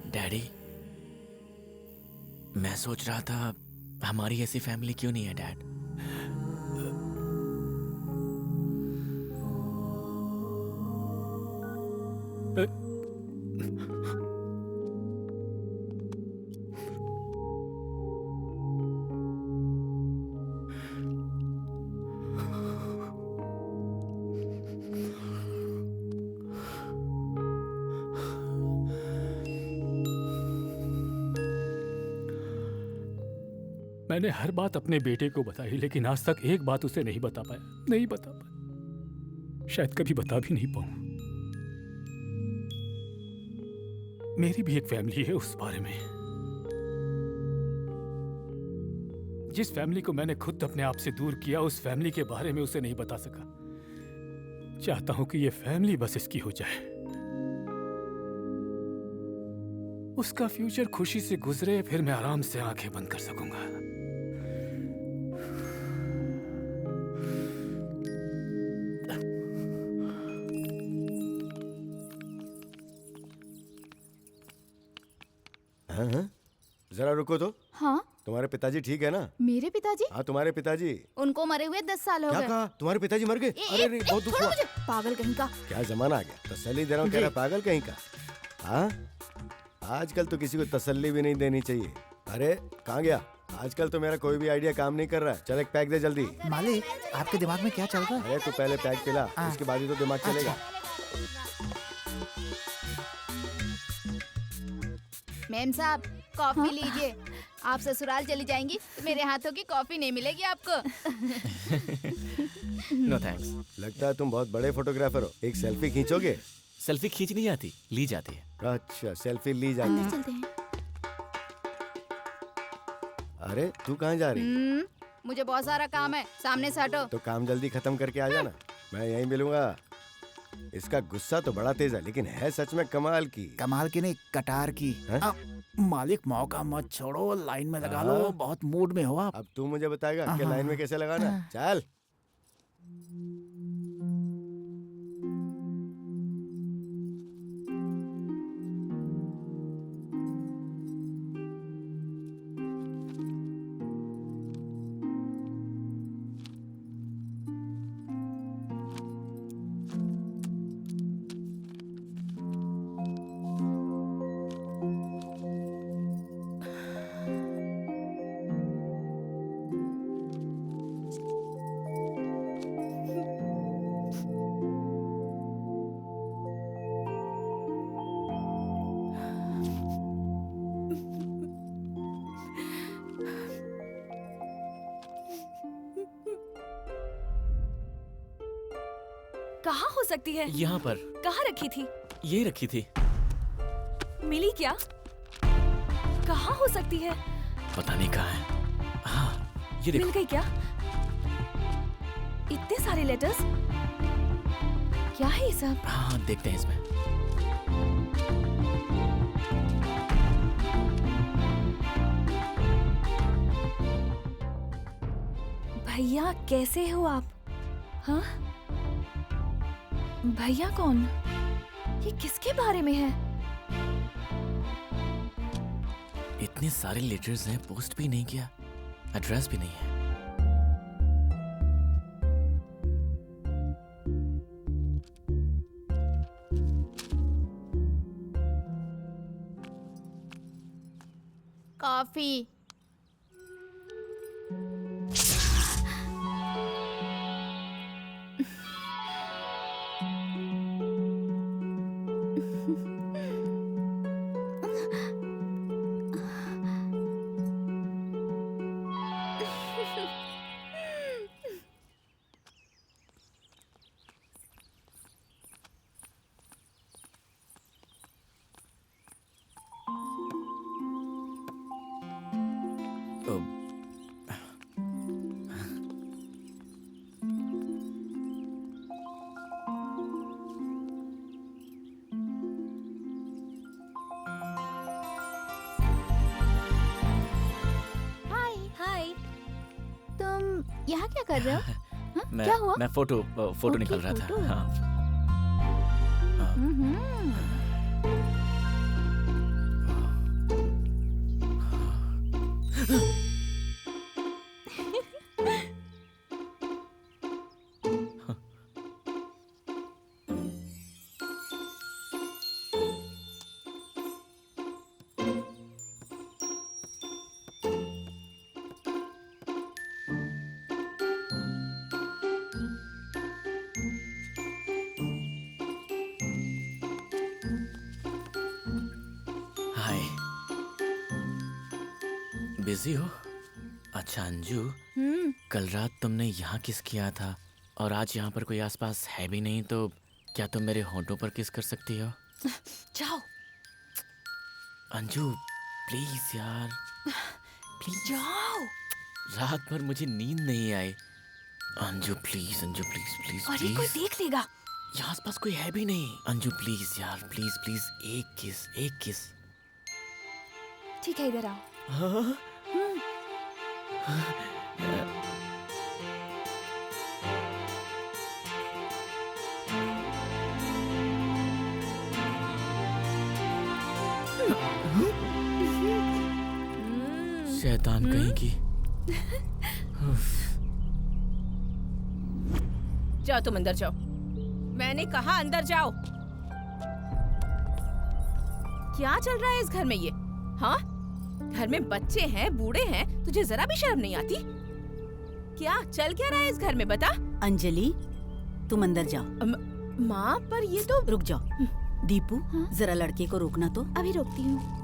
डैडी, मैं सोच रहा था हमारी ऐसी फैमिली क्यों नहीं है डैड? मैंने हर बात अपने बेटे को बताई, लेकिन आज तक एक बात उसे नहीं बता पाया। शायद कभी बता भी नहीं पाऊं। मेरी भी एक फैमिली है, उस बारे में, जिस फैमिली को मैंने खुद अपने आप से दूर किया, उस फैमिली के बारे में उसे नहीं बता सका। चाहता हूं कि ये फैमिली बस इसकी हो जाए, उसका फ्यूचर खुशी से गुजरे, फिर मैं आराम से आंखें बंद कर सकूंगा। हाँ? जरा रुको तो। हाँ? तुम्हारे पिताजी ठीक है ना? मेरे पिताजी? हाँ, तुम्हारे पिताजी। उनको मरे हुए 10 साल हो गए। क्या कहा? तुम्हारे पिताजी मर गए? अरे बहुत दुख हुआ। पागल कहीं का। क्या जमाना आ गया, तसल्ली दे रहा हूँ, कह रहा पागल कहीं का। हाँ, आजकल तो किसी को तसल्ली भी नहीं देनी चाहिए। अरे कहाँ गया? आजकल तो मेरा कोई भी आइडिया काम नहीं कर रहा है। चल एक पैक दे जल्दी। मालिक, आपके दिमाग में क्या चल रहा है? अरे तू पहले पैक पिला, उसके बाद ही तो दिमाग चलेगा। मैम साहब, कॉफी लीजिए। आप ससुराल चली जाएंगी तो मेरे हाथों की कॉफी नहीं मिलेगी आपको। No thanks. लगता है तुम बहुत बड़े फोटोग्राफर हो। एक सेल्फी खींचोगे? सेल्फी खींच नहीं जाती, ली जाती है। अच्छा, सेल्फी ली जाती है। चलते हैं। अरे तू कहाँ जा रही? मुझे बहुत सारा काम है, सामने से हटो। तो काम जल्दी खत्म करके आ जाना, मैं यहीं मिलूंगा। इसका गुस्सा तो बड़ा तेज है, लेकिन है सच में कमाल की। कमाल की नहीं, कटार की। मालिक, मौका मत छोड़ो, लाइन में लगा लो। बहुत मूड में हो आप। अब तू मुझे बताएगा कि लाइन में कैसे लगाना। चल। कहाँ हो सकती है? यहाँ पर। कहाँ रखी थी? ये रखी थी। मिली क्या? कहाँ हो सकती है? पता नहीं कहाँ है। हाँ, ये देखो। मिल गई क्या? इतने सारे लेटर्स, क्या है ये सब? हाँ, देखते हैं इसमें। भैया कैसे हो आप? हाँ? भैया कौन? ये किसके बारे में है? इतने सारे लेटर्स हैं, पोस्ट भी नहीं किया, एड्रेस भी नहीं है। कॉफी। यहाँ क्या कर रहे हो? हाँ? क्या हुआ? मैं फोटो निकाल रहा था। हाँ। बिजी हो? अच्छा अंजू, कल रात तुमने यहाँ किस किया था और आज यहाँ पर कोई आसपास है भी नहीं, तो क्या तुम मेरे होंठों पर किस कर सकती हो? जाओ अंजू प्लीज यार, प्लीज जाओ। रात भर मुझे नींद नहीं आई। Anju please, Anju please please अरे प्लीज। कोई देख लेगा। यहाँ आसपास कोई है भी नहीं। अंजू प्लीज यार, प्लीज प्लीज, एक किस, एक किस। ठीक है, इधर आओ। हाँ? शैतान कहीं की। जाओ तुम अंदर जाओ, मैंने कहा अंदर जाओ। क्या चल रहा है इस घर में ये? हाँ, घर में बच्चे हैं, बूढ़े हैं, तुझे जरा भी शर्म नहीं आती? क्या चल क्या रहा है इस घर में, बता। अंजलि, तुम अंदर जाओ। माँ, पर ये तो। रुक जाओ। दीपू, जरा लड़के को रोकना तो। अभी रोकती हूँ।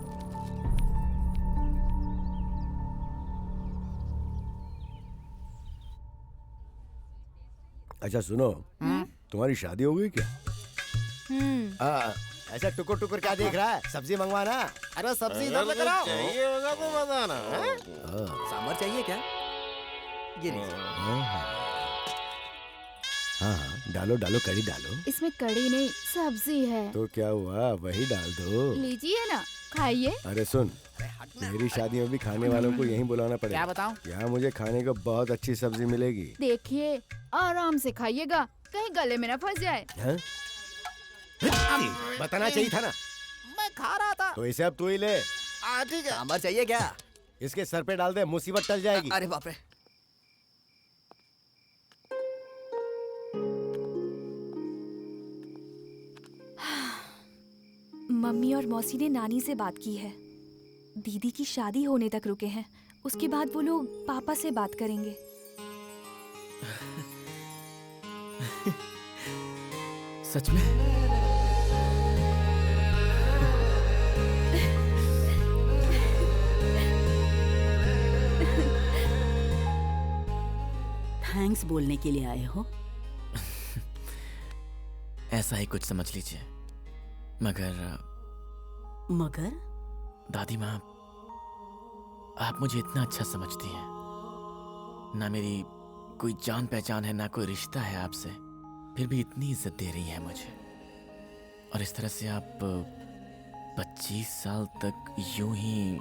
अच्छा सुनो, तुम्हारी शादी हो गई क्या? ऐसा टुकुर टुकुर क्या देख रहा है? सब्जी मंगवाना। अरे सब्जी इधर लेकर आओ। चाहिए होगा तो बताना। सांभर चाहिए क्या? ये लीजिए। हाँ, डालो डालो, कड़ी डालो। इसमें कड़ी नहीं, सब्जी है। तो क्या हुआ, वही डाल दो। लीजिए ना, खाइए। अरे सुन, मेरी शादी में भी खाने वालों को यहीं बुलाना पड़ेगा। क्या बताऊं? यहाँ मुझे खाने को बहुत अच्छी सब्जी मिलेगी। देखिए, आराम से खाइएगा, कहीं गले में ना फंस जाए। हाँ? बताना चाहिए था ना। मैं खा रहा था। तो इसे अब तू ही ले। ठीक है। सांभर चाहिए क्या? इसके सर पे डाल दे, मुसीबत टल जाएगी। अरे बाप रे। मम्मी और मौसी ने नानी से बात की है। दीदी की शादी होने तक रुके हैं, उसके बाद वो लोग पापा से बात करेंगे। सच में? थैंक्स बोलने के लिए आए हो? ऐसा ही कुछ समझ लीजिए। मगर दादी माँ, आप मुझे इतना अच्छा समझती हैं। ना मेरी कोई जान पहचान है, ना कोई रिश्ता है आपसे, फिर भी इतनी इज्जत दे रही है मुझे। और इस तरह से आप 25 साल तक यूं ही।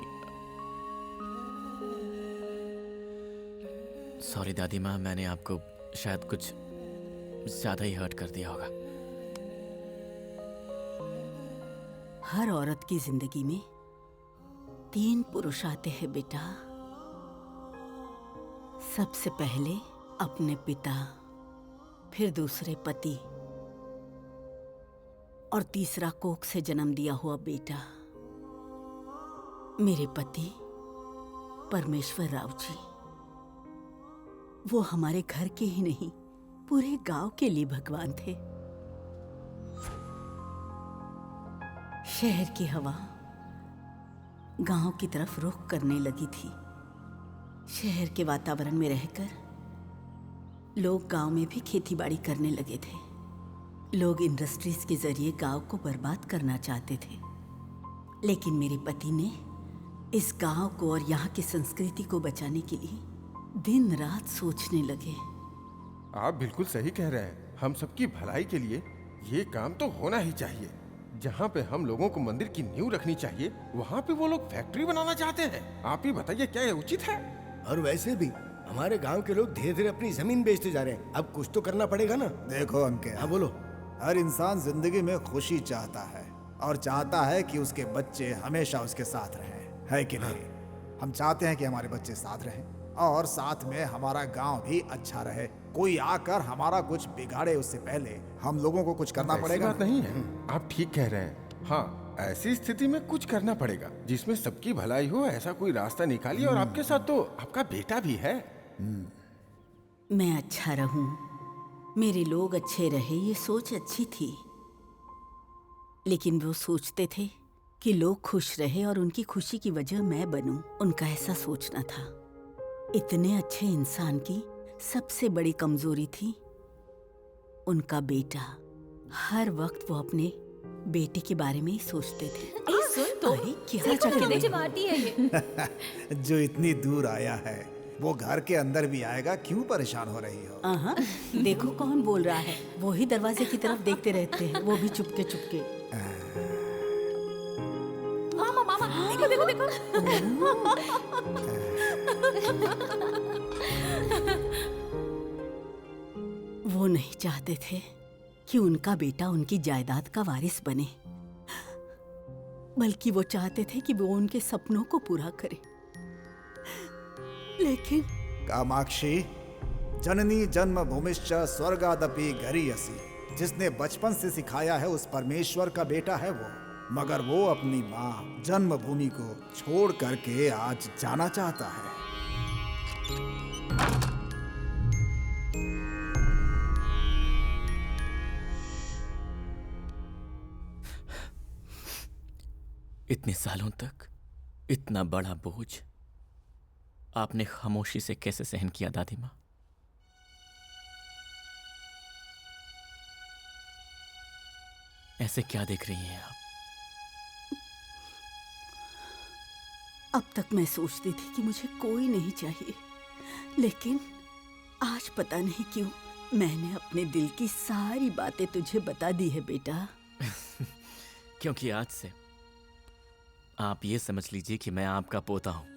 सॉरी दादी माँ, मैंने आपको शायद कुछ ज्यादा ही हर्ट कर दिया होगा। हर औरत की जिंदगी में 3 पुरुष आते हैं बेटा। सबसे पहले अपने पिता, फिर दूसरे पति और तीसरा कोख से जन्म दिया हुआ बेटा। मेरे पति परमेश्वर राव जी, वो हमारे घर के ही नहीं पूरे गांव के लिए भगवान थे। शहर की हवा गांव की तरफ रुख करने लगी थी। शहर के वातावरण में रहकर लोग गांव में भी खेतीबाड़ी करने लगे थे। लोग इंडस्ट्रीज के जरिए गांव को बर्बाद करना चाहते थे, लेकिन मेरे पति ने इस गांव को और यहाँ की संस्कृति को बचाने के लिए दिन रात सोचने लगे। आप बिल्कुल सही कह रहे हैं। हम सबकी भलाई के लिए ये काम तो होना ही चाहिए। जहाँ पे हम लोगों को मंदिर की नींव रखनी चाहिए, वहाँ पे वो लोग फैक्ट्री बनाना चाहते हैं। आप ही बताइए, क्या ये उचित है? और वैसे भी हमारे गांव के लोग धीरे धीरे अपनी जमीन बेचते जा रहे हैं। अब कुछ तो करना पड़ेगा ना। देखो अंके, हाँ बोलो। हर इंसान जिंदगी में खुशी चाहता है और चाहता है कि उसके बच्चे हमेशा उसके साथ रहें, है कि नहीं? हम चाहते हैं कि हमारे बच्चे साथ रहें और साथ में हमारा गांव भी अच्छा रहे। कोई आकर हमारा कुछ बिगाड़े उससे पहले हम लोगों को कुछ करना ऐसी पड़ेगा। बात नहीं है, आप ठीक कह रहे हैं। हाँ, ऐसी स्थिति में कुछ करना पड़ेगा जिसमें सबकी भलाई हो। ऐसा कोई रास्ता निकालिए। और आपके साथ तो आपका बेटा भी है। मैं अच्छा रहूं, मेरे लोग अच्छे रहे, ये सोच अच्छी थी। लेकिन वो सोचते थे कि लोग खुश रहे और उनकी खुशी की वजह मैं बनूं। उनका ऐसा सोचना था। इतने अच्छे इंसान की सबसे बड़ी कमजोरी थी उनका बेटा। हर वक्त वो अपने बेटे के बारे में ही सोचते थे। सुन तो, अरे क्या देखो चक्कर मुझे है? मारती है ये। जो इतनी दूर आया है वो घर के अंदर भी आएगा, क्यों परेशान हो रही हो? आहा, देखो कौन बोल रहा है। वो ही दरवाजे की तरफ देखते रहते हैं, वो भी चुपके चुपके। मामा मामा, देखो देखो देखो। वो नहीं चाहते थे कि उनका बेटा उनकी जायदाद का वारिस बने, बल्कि वो चाहते थे कि वो उनके सपनों को पूरा करे। लेकिन कामाक्षी, जननी जन्म भूमिश्च स्वर्गादपि गरीयसी। जिसने बचपन से सिखाया है उस परमेश्वर का बेटा है वो, मगर वो अपनी माँ जन्मभूमि को छोड़ करके आज जाना चाहता है। इतने सालों तक इतना बड़ा बोझ आपने खामोशी से कैसे सहन किया दादी माँ? ऐसे क्या देख रही हैं आप? अब तक मैं सोचती थी कि मुझे कोई नहीं चाहिए, लेकिन आज पता नहीं क्यों मैंने अपने दिल की सारी बातें तुझे बता दी है बेटा। क्योंकि आज से आप ये समझ लीजिए कि मैं आपका पोता हूं।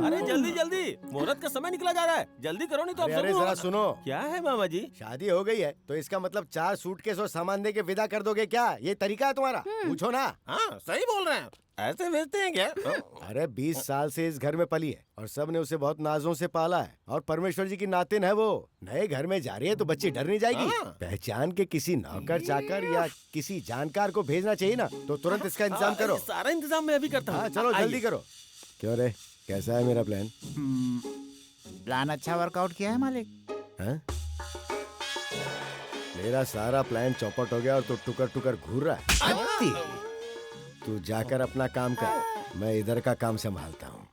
अरे जल्दी जल्दी, मुहूर्त का समय निकला जा रहा है, जल्दी करो नहीं तो अब अरे जरा सुनो, क्या है मामा जी? शादी हो गई है तो इसका मतलब 4 सूटकेस और सामान दे के विदा कर दोगे क्या? ये तरीका है तुम्हारा? पूछो ना। हाँ सही बोल रहे हैं, ऐसे भेजते हैं क्या? अरे 20 साल से इस घर में पली है और सब ने उसे बहुत नाजों से पाला है और परमेश्वर जी की नातिन है वो। नए घर में जा रही है तो बच्ची डर नहीं जाएगी? पहचान के किसी नौकर चाकर या किसी जानकार को भेजना चाहिए ना, तो तुरंत इसका इंतजाम करो। सारा इंतजाम मैं अभी करता हूँ। हाँ चलो जल्दी करो। क्यों रे, कैसा है मेरा प्लान? प्लान अच्छा वर्कआउट किया है मालिक। हाँ? मेरा सारा प्लान चौपट हो गया और तू टुकर टुकर घूर रहा है। तू जाकर अपना काम कर, मैं इधर का काम संभालता हूँ।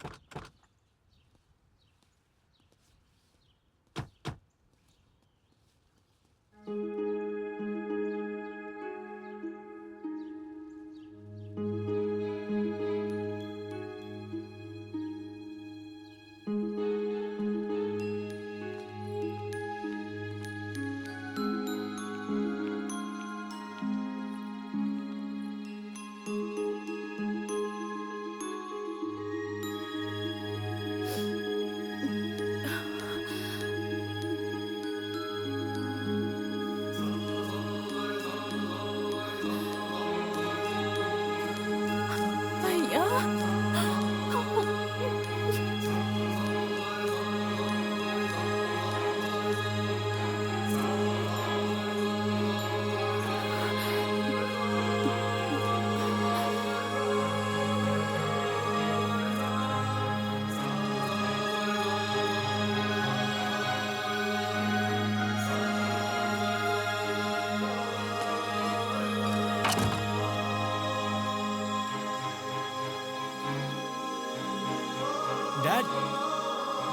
डैड,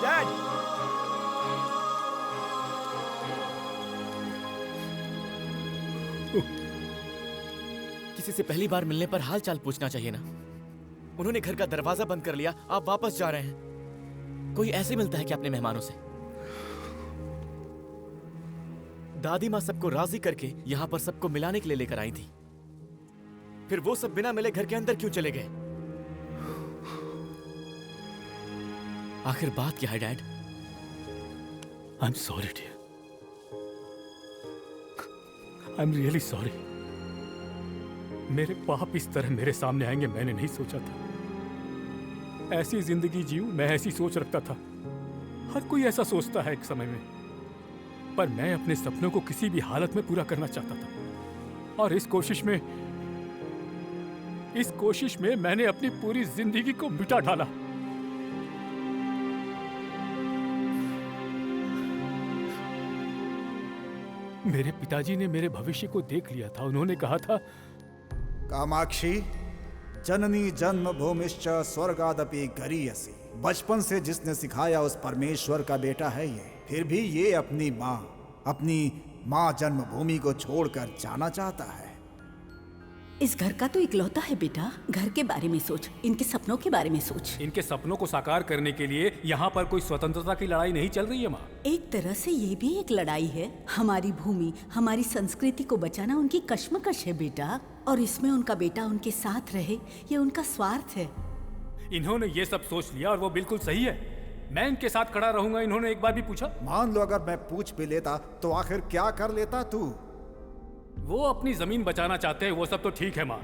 डैड, किसी से पहली बार मिलने पर हाल चाल पूछना चाहिए ना। उन्होंने घर का दरवाजा बंद कर लिया, आप वापस जा रहे हैं। कोई ऐसे मिलता है क्या अपने मेहमानों से? दादी माँ सबको राजी करके यहाँ पर सबको मिलाने के लिए लेकर आई थी, फिर वो सब बिना मिले घर के अंदर क्यों चले गए? आखिर बात क्या है dad? I am sorry dear, I am really sorry. मेरे पाप इस तरह मेरे सामने आएंगे मैंने नहीं सोचा था। ऐसी जिंदगी जीऊं, मैं ऐसी सोच रखता था। हर कोई ऐसा सोचता है एक समय में, पर मैं अपने सपनों को किसी भी हालत में पूरा करना चाहता था और इस कोशिश में मैंने अपनी पूरी जिंदगी को मिटा डाला। मेरे पिताजी ने मेरे भविष्य को देख लिया था। उन्होंने कहा था, कामाक्षी जननी जन्म भूमिश्च स्वर्गादपि गरीयसी। बचपन से जिसने सिखाया उस परमेश्वर का बेटा है ये, फिर भी ये अपनी माँ जन्मभूमि को छोड़कर जाना चाहता है। इस घर का तो इकलौता है बेटा। घर के बारे में सोच, इनके सपनों के बारे में सोच। इनके सपनों को साकार करने के लिए यहाँ पर कोई स्वतंत्रता की लड़ाई नहीं चल रही है माँ। एक तरह से ये भी एक लड़ाई है। हमारी भूमि, हमारी संस्कृति को बचाना उनकी कश्मकश है बेटा, और इसमें उनका बेटा उनके साथ रहे ये उनका स्वार्थ है। इन्होंने ये सब सोच लिया और वो बिल्कुल सही है। मैं इनके साथ खड़ा रहूंगा, इन्होंने एक बार भी पूछा? मान लो अगर मैं पूछ भी लेता तो आखिर क्या कर लेता तू? वो अपनी जमीन बचाना चाहते हैं, वो सब तो ठीक है माँ,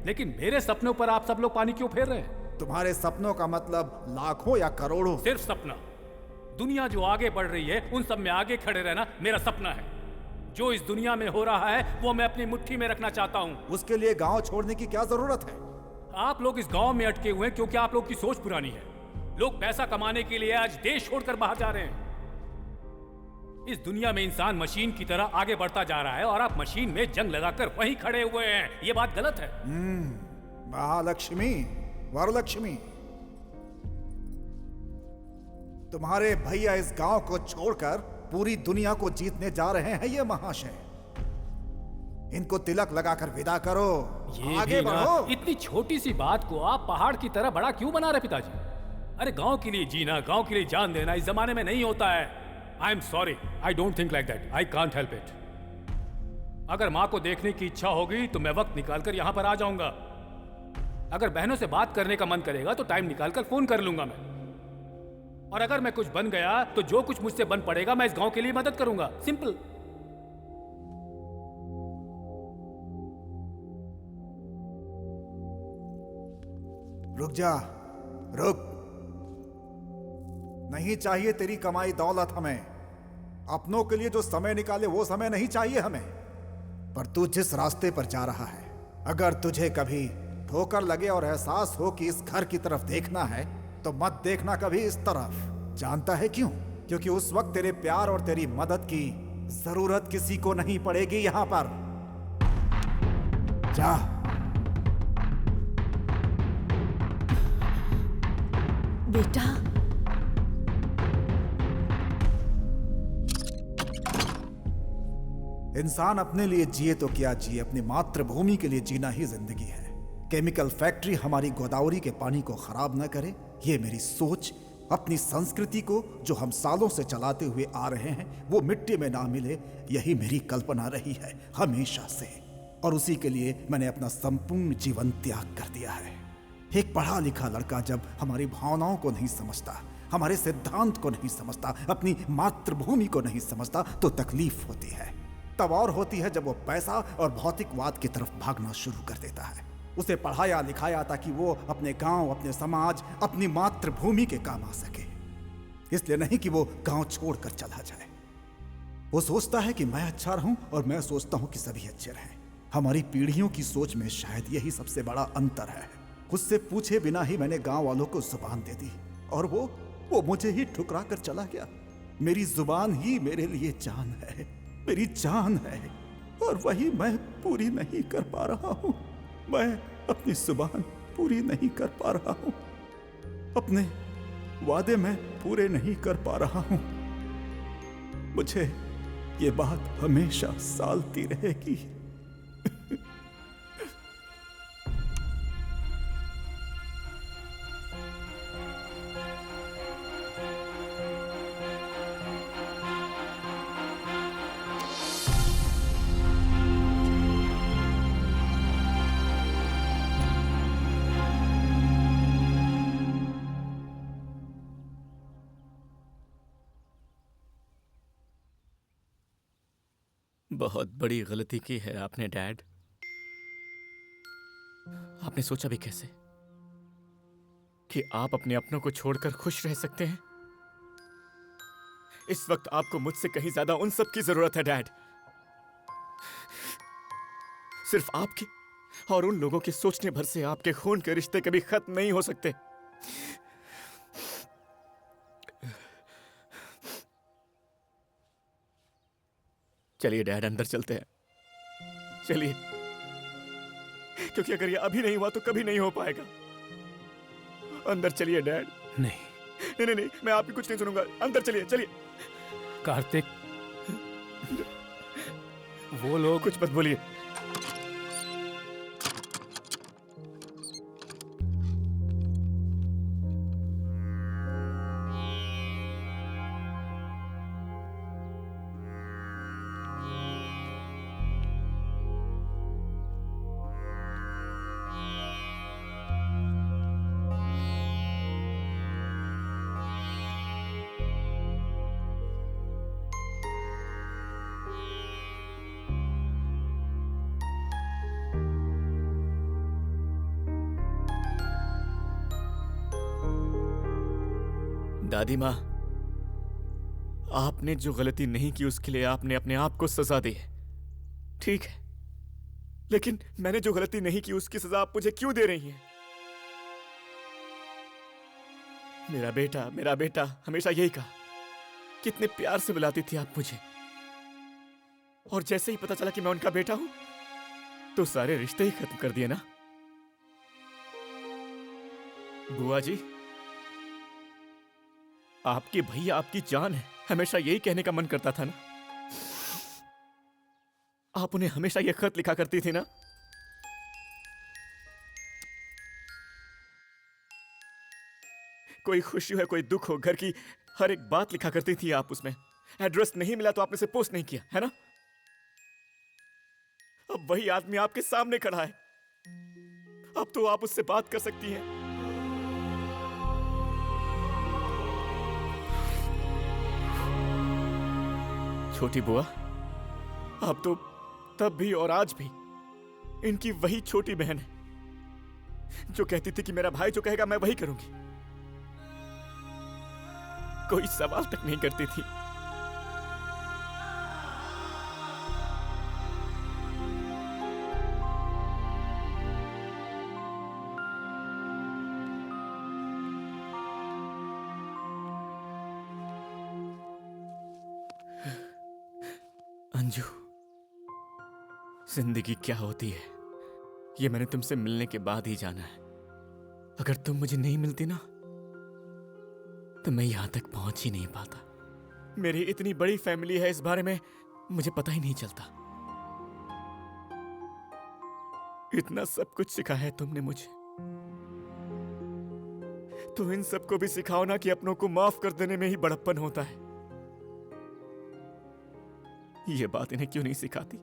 लेकिन मेरे सपनों पर आप सब लोग पानी क्यों फेर रहे हैं? तुम्हारे सपनों का मतलब लाखों या करोड़ों? सिर्फ सपना। दुनिया जो आगे बढ़ रही है उन सब में आगे खड़े रहना मेरा सपना है। जो इस दुनिया में हो रहा है वो मैं अपनी मुट्ठी में रखना चाहता हूँ। उसके लिए गांव छोड़ने की क्या जरूरत है? आप लोग इस गांव में अटके हुए हैं क्योंकि आप लोग की सोच पुरानी है। लोग पैसा कमाने के लिए आज देश छोड़कर बाहर जा रहे हैं। इस दुनिया में इंसान मशीन की तरह आगे बढ़ता जा रहा है और आप मशीन में जंग लगाकर वहीं खड़े हुए हैं। ये बात गलत है। महालक्ष्मी, वरलक्ष्मी, तुम्हारे भैया इस गांव को छोड़कर पूरी दुनिया को जीतने जा रहे हैं ये महाशय। इनको तिलक लगाकर विदा करो, आगे बढ़ो। इतनी छोटी सी बात को आप पहाड़ की तरह बड़ा क्यों बना रहे पिताजी? अरे गांव के लिए जीना, गांव के लिए जान देना इस जमाने में नहीं होता है। आई am sorry, I don't think like that, I can't help it. अगर माँ को देखने की इच्छा होगी तो मैं वक्त निकालकर यहाँ पर आ जाऊंगा। अगर बहनों से बात करने का मन करेगा तो टाइम निकालकर फोन कर लूंगा मैं। और अगर मैं कुछ बन गया तो जो कुछ मुझसे बन पड़ेगा मैं इस गांव के लिए मदद करूंगा। सिंपल। रुक जा, रुक। नहीं चाहिए तेरी कमाई दौलत हमें। अपनों के लिए जो समय निकाले वो समय नहीं चाहिए हमें। पर तू जिस रास्ते पर जा रहा है, अगर तुझे कभी ठोकर लगे और एहसास हो कि इस घर की तरफ देखना है तो मत देखना कभी इस तरफ। जानता है क्यों? क्योंकि उस वक्त तेरे प्यार और तेरी मदद की जरूरत किसी को नहीं पड़ेगी यहां पर। जा। बेटा, इंसान अपने लिए जिए तो क्या जिए, अपनी मातृभूमि के लिए जीना ही जिंदगी है। केमिकल फैक्ट्री हमारी गोदावरी के पानी को खराब न करे, ये मेरी सोच। अपनी संस्कृति को जो हम सालों से चलाते हुए आ रहे हैं वो मिट्टी में ना मिले, यही मेरी कल्पना रही है हमेशा से। और उसी के लिए मैंने अपना संपूर्ण जीवन त्याग कर दिया है। एक पढ़ा लिखा लड़का जब हमारी भावनाओं को नहीं समझता, हमारे सिद्धांत को नहीं समझता, अपनी मातृभूमि को नहीं समझता तो तकलीफ होती है। तब और होती है जब वो पैसा और भौतिकवाद की तरफ भागना शुरू कर देता है। उसे पढ़ाया लिखाया ताकि वो अपने गांव, अपने समाज, अपनी मातृभूमि के काम आ सके, इसलिए नहीं कि वो गांव छोड़कर चला जाए। वो सोचता है कि मैं अच्छा रहूं और मैं सोचता हूं कि सभी अच्छे रहें। हमारी पीढ़ियों की सोच में शायद यही सबसे बड़ा अंतर है। उससे पूछे बिना ही मैंने गांव वालों को जुबान दे दी और वो मुझे ही ठुकरा कर चला गया। मेरी जुबान ही मेरे लिए जान है, मेरी जान है, और वही मैं पूरी नहीं कर पा रहा हूं। मैं अपनी जुबान पूरी नहीं कर पा रहा हूं, अपने वादे मैं पूरे नहीं कर पा रहा हूं। मुझे ये बात हमेशा सालती रहेगी। बहुत बड़ी गलती की है आपने डैड। आपने सोचा भी कैसे कि आप अपने अपनों को छोड़कर खुश रह सकते हैं? इस वक्त आपको मुझसे कहीं ज्यादा उन सब की जरूरत है डैड। सिर्फ आपके और उन लोगों के सोचने भर से आपके खून के रिश्ते कभी खत्म नहीं हो सकते। चलिए डैड, अंदर चलते हैं। चलिए, क्योंकि अगर ये अभी नहीं हुआ तो कभी नहीं हो पाएगा। अंदर चलिए डैड। नहीं नहीं नहीं, मैं आपकी कुछ नहीं सुनूंगा। अंदर चलिए, चलिए। कार्तिक, वो लोग कुछ मत बोलिए। दादी माँ, आपने जो गलती नहीं की उसके लिए आपने अपने आप को सजा दी है, ठीक है, लेकिन मैंने जो गलती नहीं की उसकी सजा आप मुझे क्यों दे रही हैं? मेरा बेटा हमेशा यही कहा, कितने प्यार से बुलाती थी आप मुझे, और जैसे ही पता चला कि मैं उनका बेटा हूं तो सारे रिश्ते ही खत्म कर दिए ना। बुआ जी, आपके भैया आपकी जान है, हमेशा यही कहने का मन करता था ना। आप उन्हें हमेशा यह खत लिखा करती थी ना। कोई खुशी हो, कोई दुख हो, घर की हर एक बात लिखा करती थी आप उसमें। एड्रेस नहीं मिला तो आपने से पोस्ट नहीं किया, है ना। अब वही आदमी आपके सामने खड़ा है, अब तो आप उससे बात कर सकती हैं। छोटी बुआ, आप तो तब भी और आज भी इनकी वही छोटी बहन है जो कहती थी कि मेरा भाई जो कहेगा मैं वही करूंगी। कोई सवाल तक नहीं करती थी। अंजू, जिंदगी क्या होती है ये मैंने तुमसे मिलने के बाद ही जाना है। अगर तुम मुझे नहीं मिलती ना तो मैं यहां तक पहुंच ही नहीं पाता। मेरी इतनी बड़ी फैमिली है, इस बारे में मुझे पता ही नहीं चलता। इतना सब कुछ सिखाया है तुमने मुझे, तो इन सबको भी सिखाओ ना कि अपनों को माफ कर देने में ही बड़प्पन होता है। ये बात इन्हें क्यों नहीं सिखाती?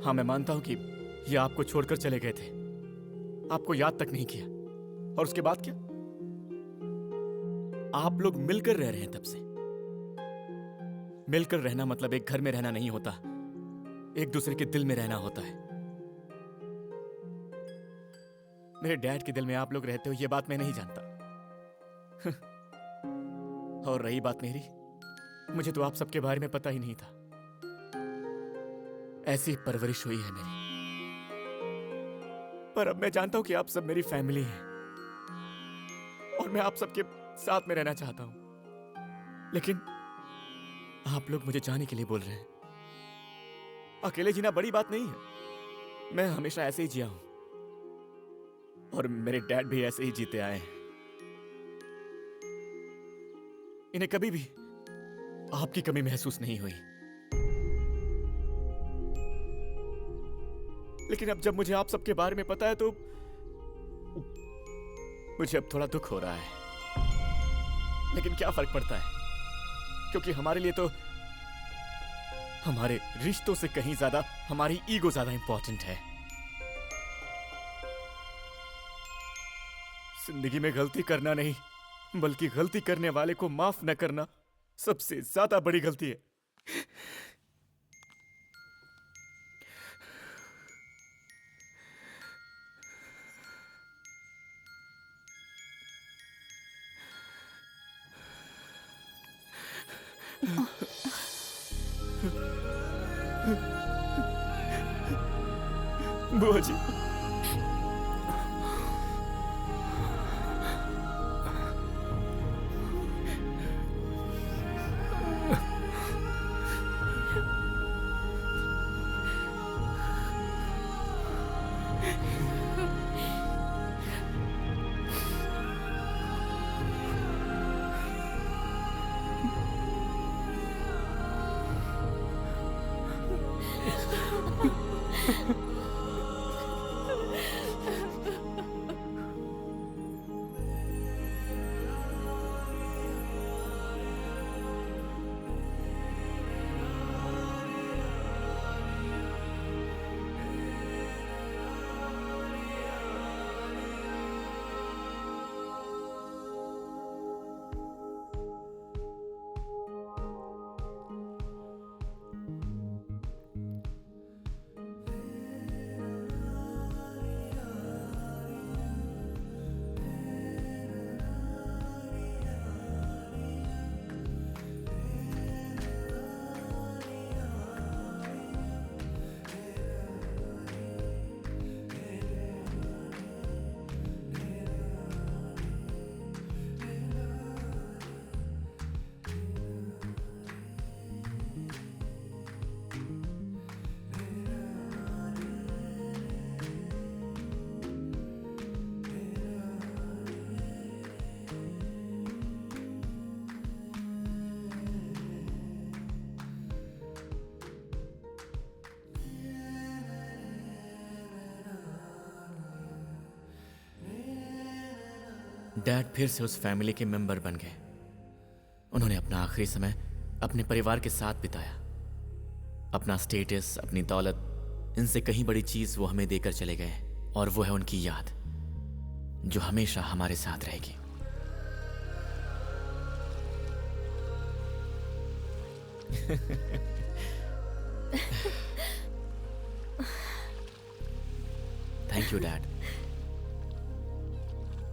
हाँ, मैं मानता हूं कि ये आपको छोड़कर चले गए थे, आपको याद तक नहीं किया। और उसके बाद क्या? आप लोग मिलकर रह रहे हैं तब से। मिलकर रहना मतलब एक घर में रहना नहीं होता, एक दूसरे के दिल में रहना होता है। मेरे डैड के दिल में आप लोग रहते हो ये बात मैं नहीं जानता। और रही बात मेरी, मुझे तो आप सबके बारे में पता ही नहीं था। ऐसी परवरिश हुई है मेरी। पर अब मैं जानता हूं कि आप सब मेरी फैमिली हैं और मैं आप सबके साथ में रहना चाहता हूं। लेकिन आप लोग मुझे जाने के लिए बोल रहे हैं। अकेले जीना बड़ी बात नहीं है, मैं हमेशा ऐसे ही जिया हूं और मेरे डैड भी ऐसे ही जीते आए हैं। इन्हें कभी भी आपकी कमी महसूस नहीं हुई। लेकिन अब जब मुझे आप सबके बारे में पता है तो मुझे अब थोड़ा दुख हो रहा है। लेकिन क्या फर्क पड़ता है, क्योंकि हमारे लिए तो हमारे रिश्तों से कहीं ज्यादा हमारी ईगो ज्यादा इंपॉर्टेंट है। जिंदगी में गलती करना नहीं, बल्कि गलती करने वाले को माफ न करना सबसे ज्यादा बड़ी गलती है। बुआ जी, डैड फिर से उस फैमिली के मेंबर बन गए अपना आखिरी समय अपने परिवार के साथ बिताया। अपना स्टेटस, अपनी दौलत, इनसे कहीं बड़ी चीज वो हमें देकर चले गए, और वो है उनकी याद जो हमेशा हमारे साथ रहेगी। Thank you dad.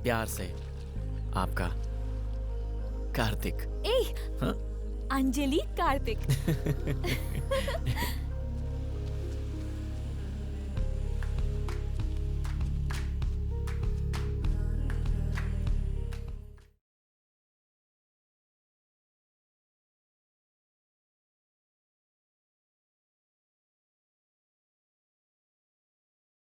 प्यार से आपका कार्तिक। ए, हाँ? अंजलि कार्तिक।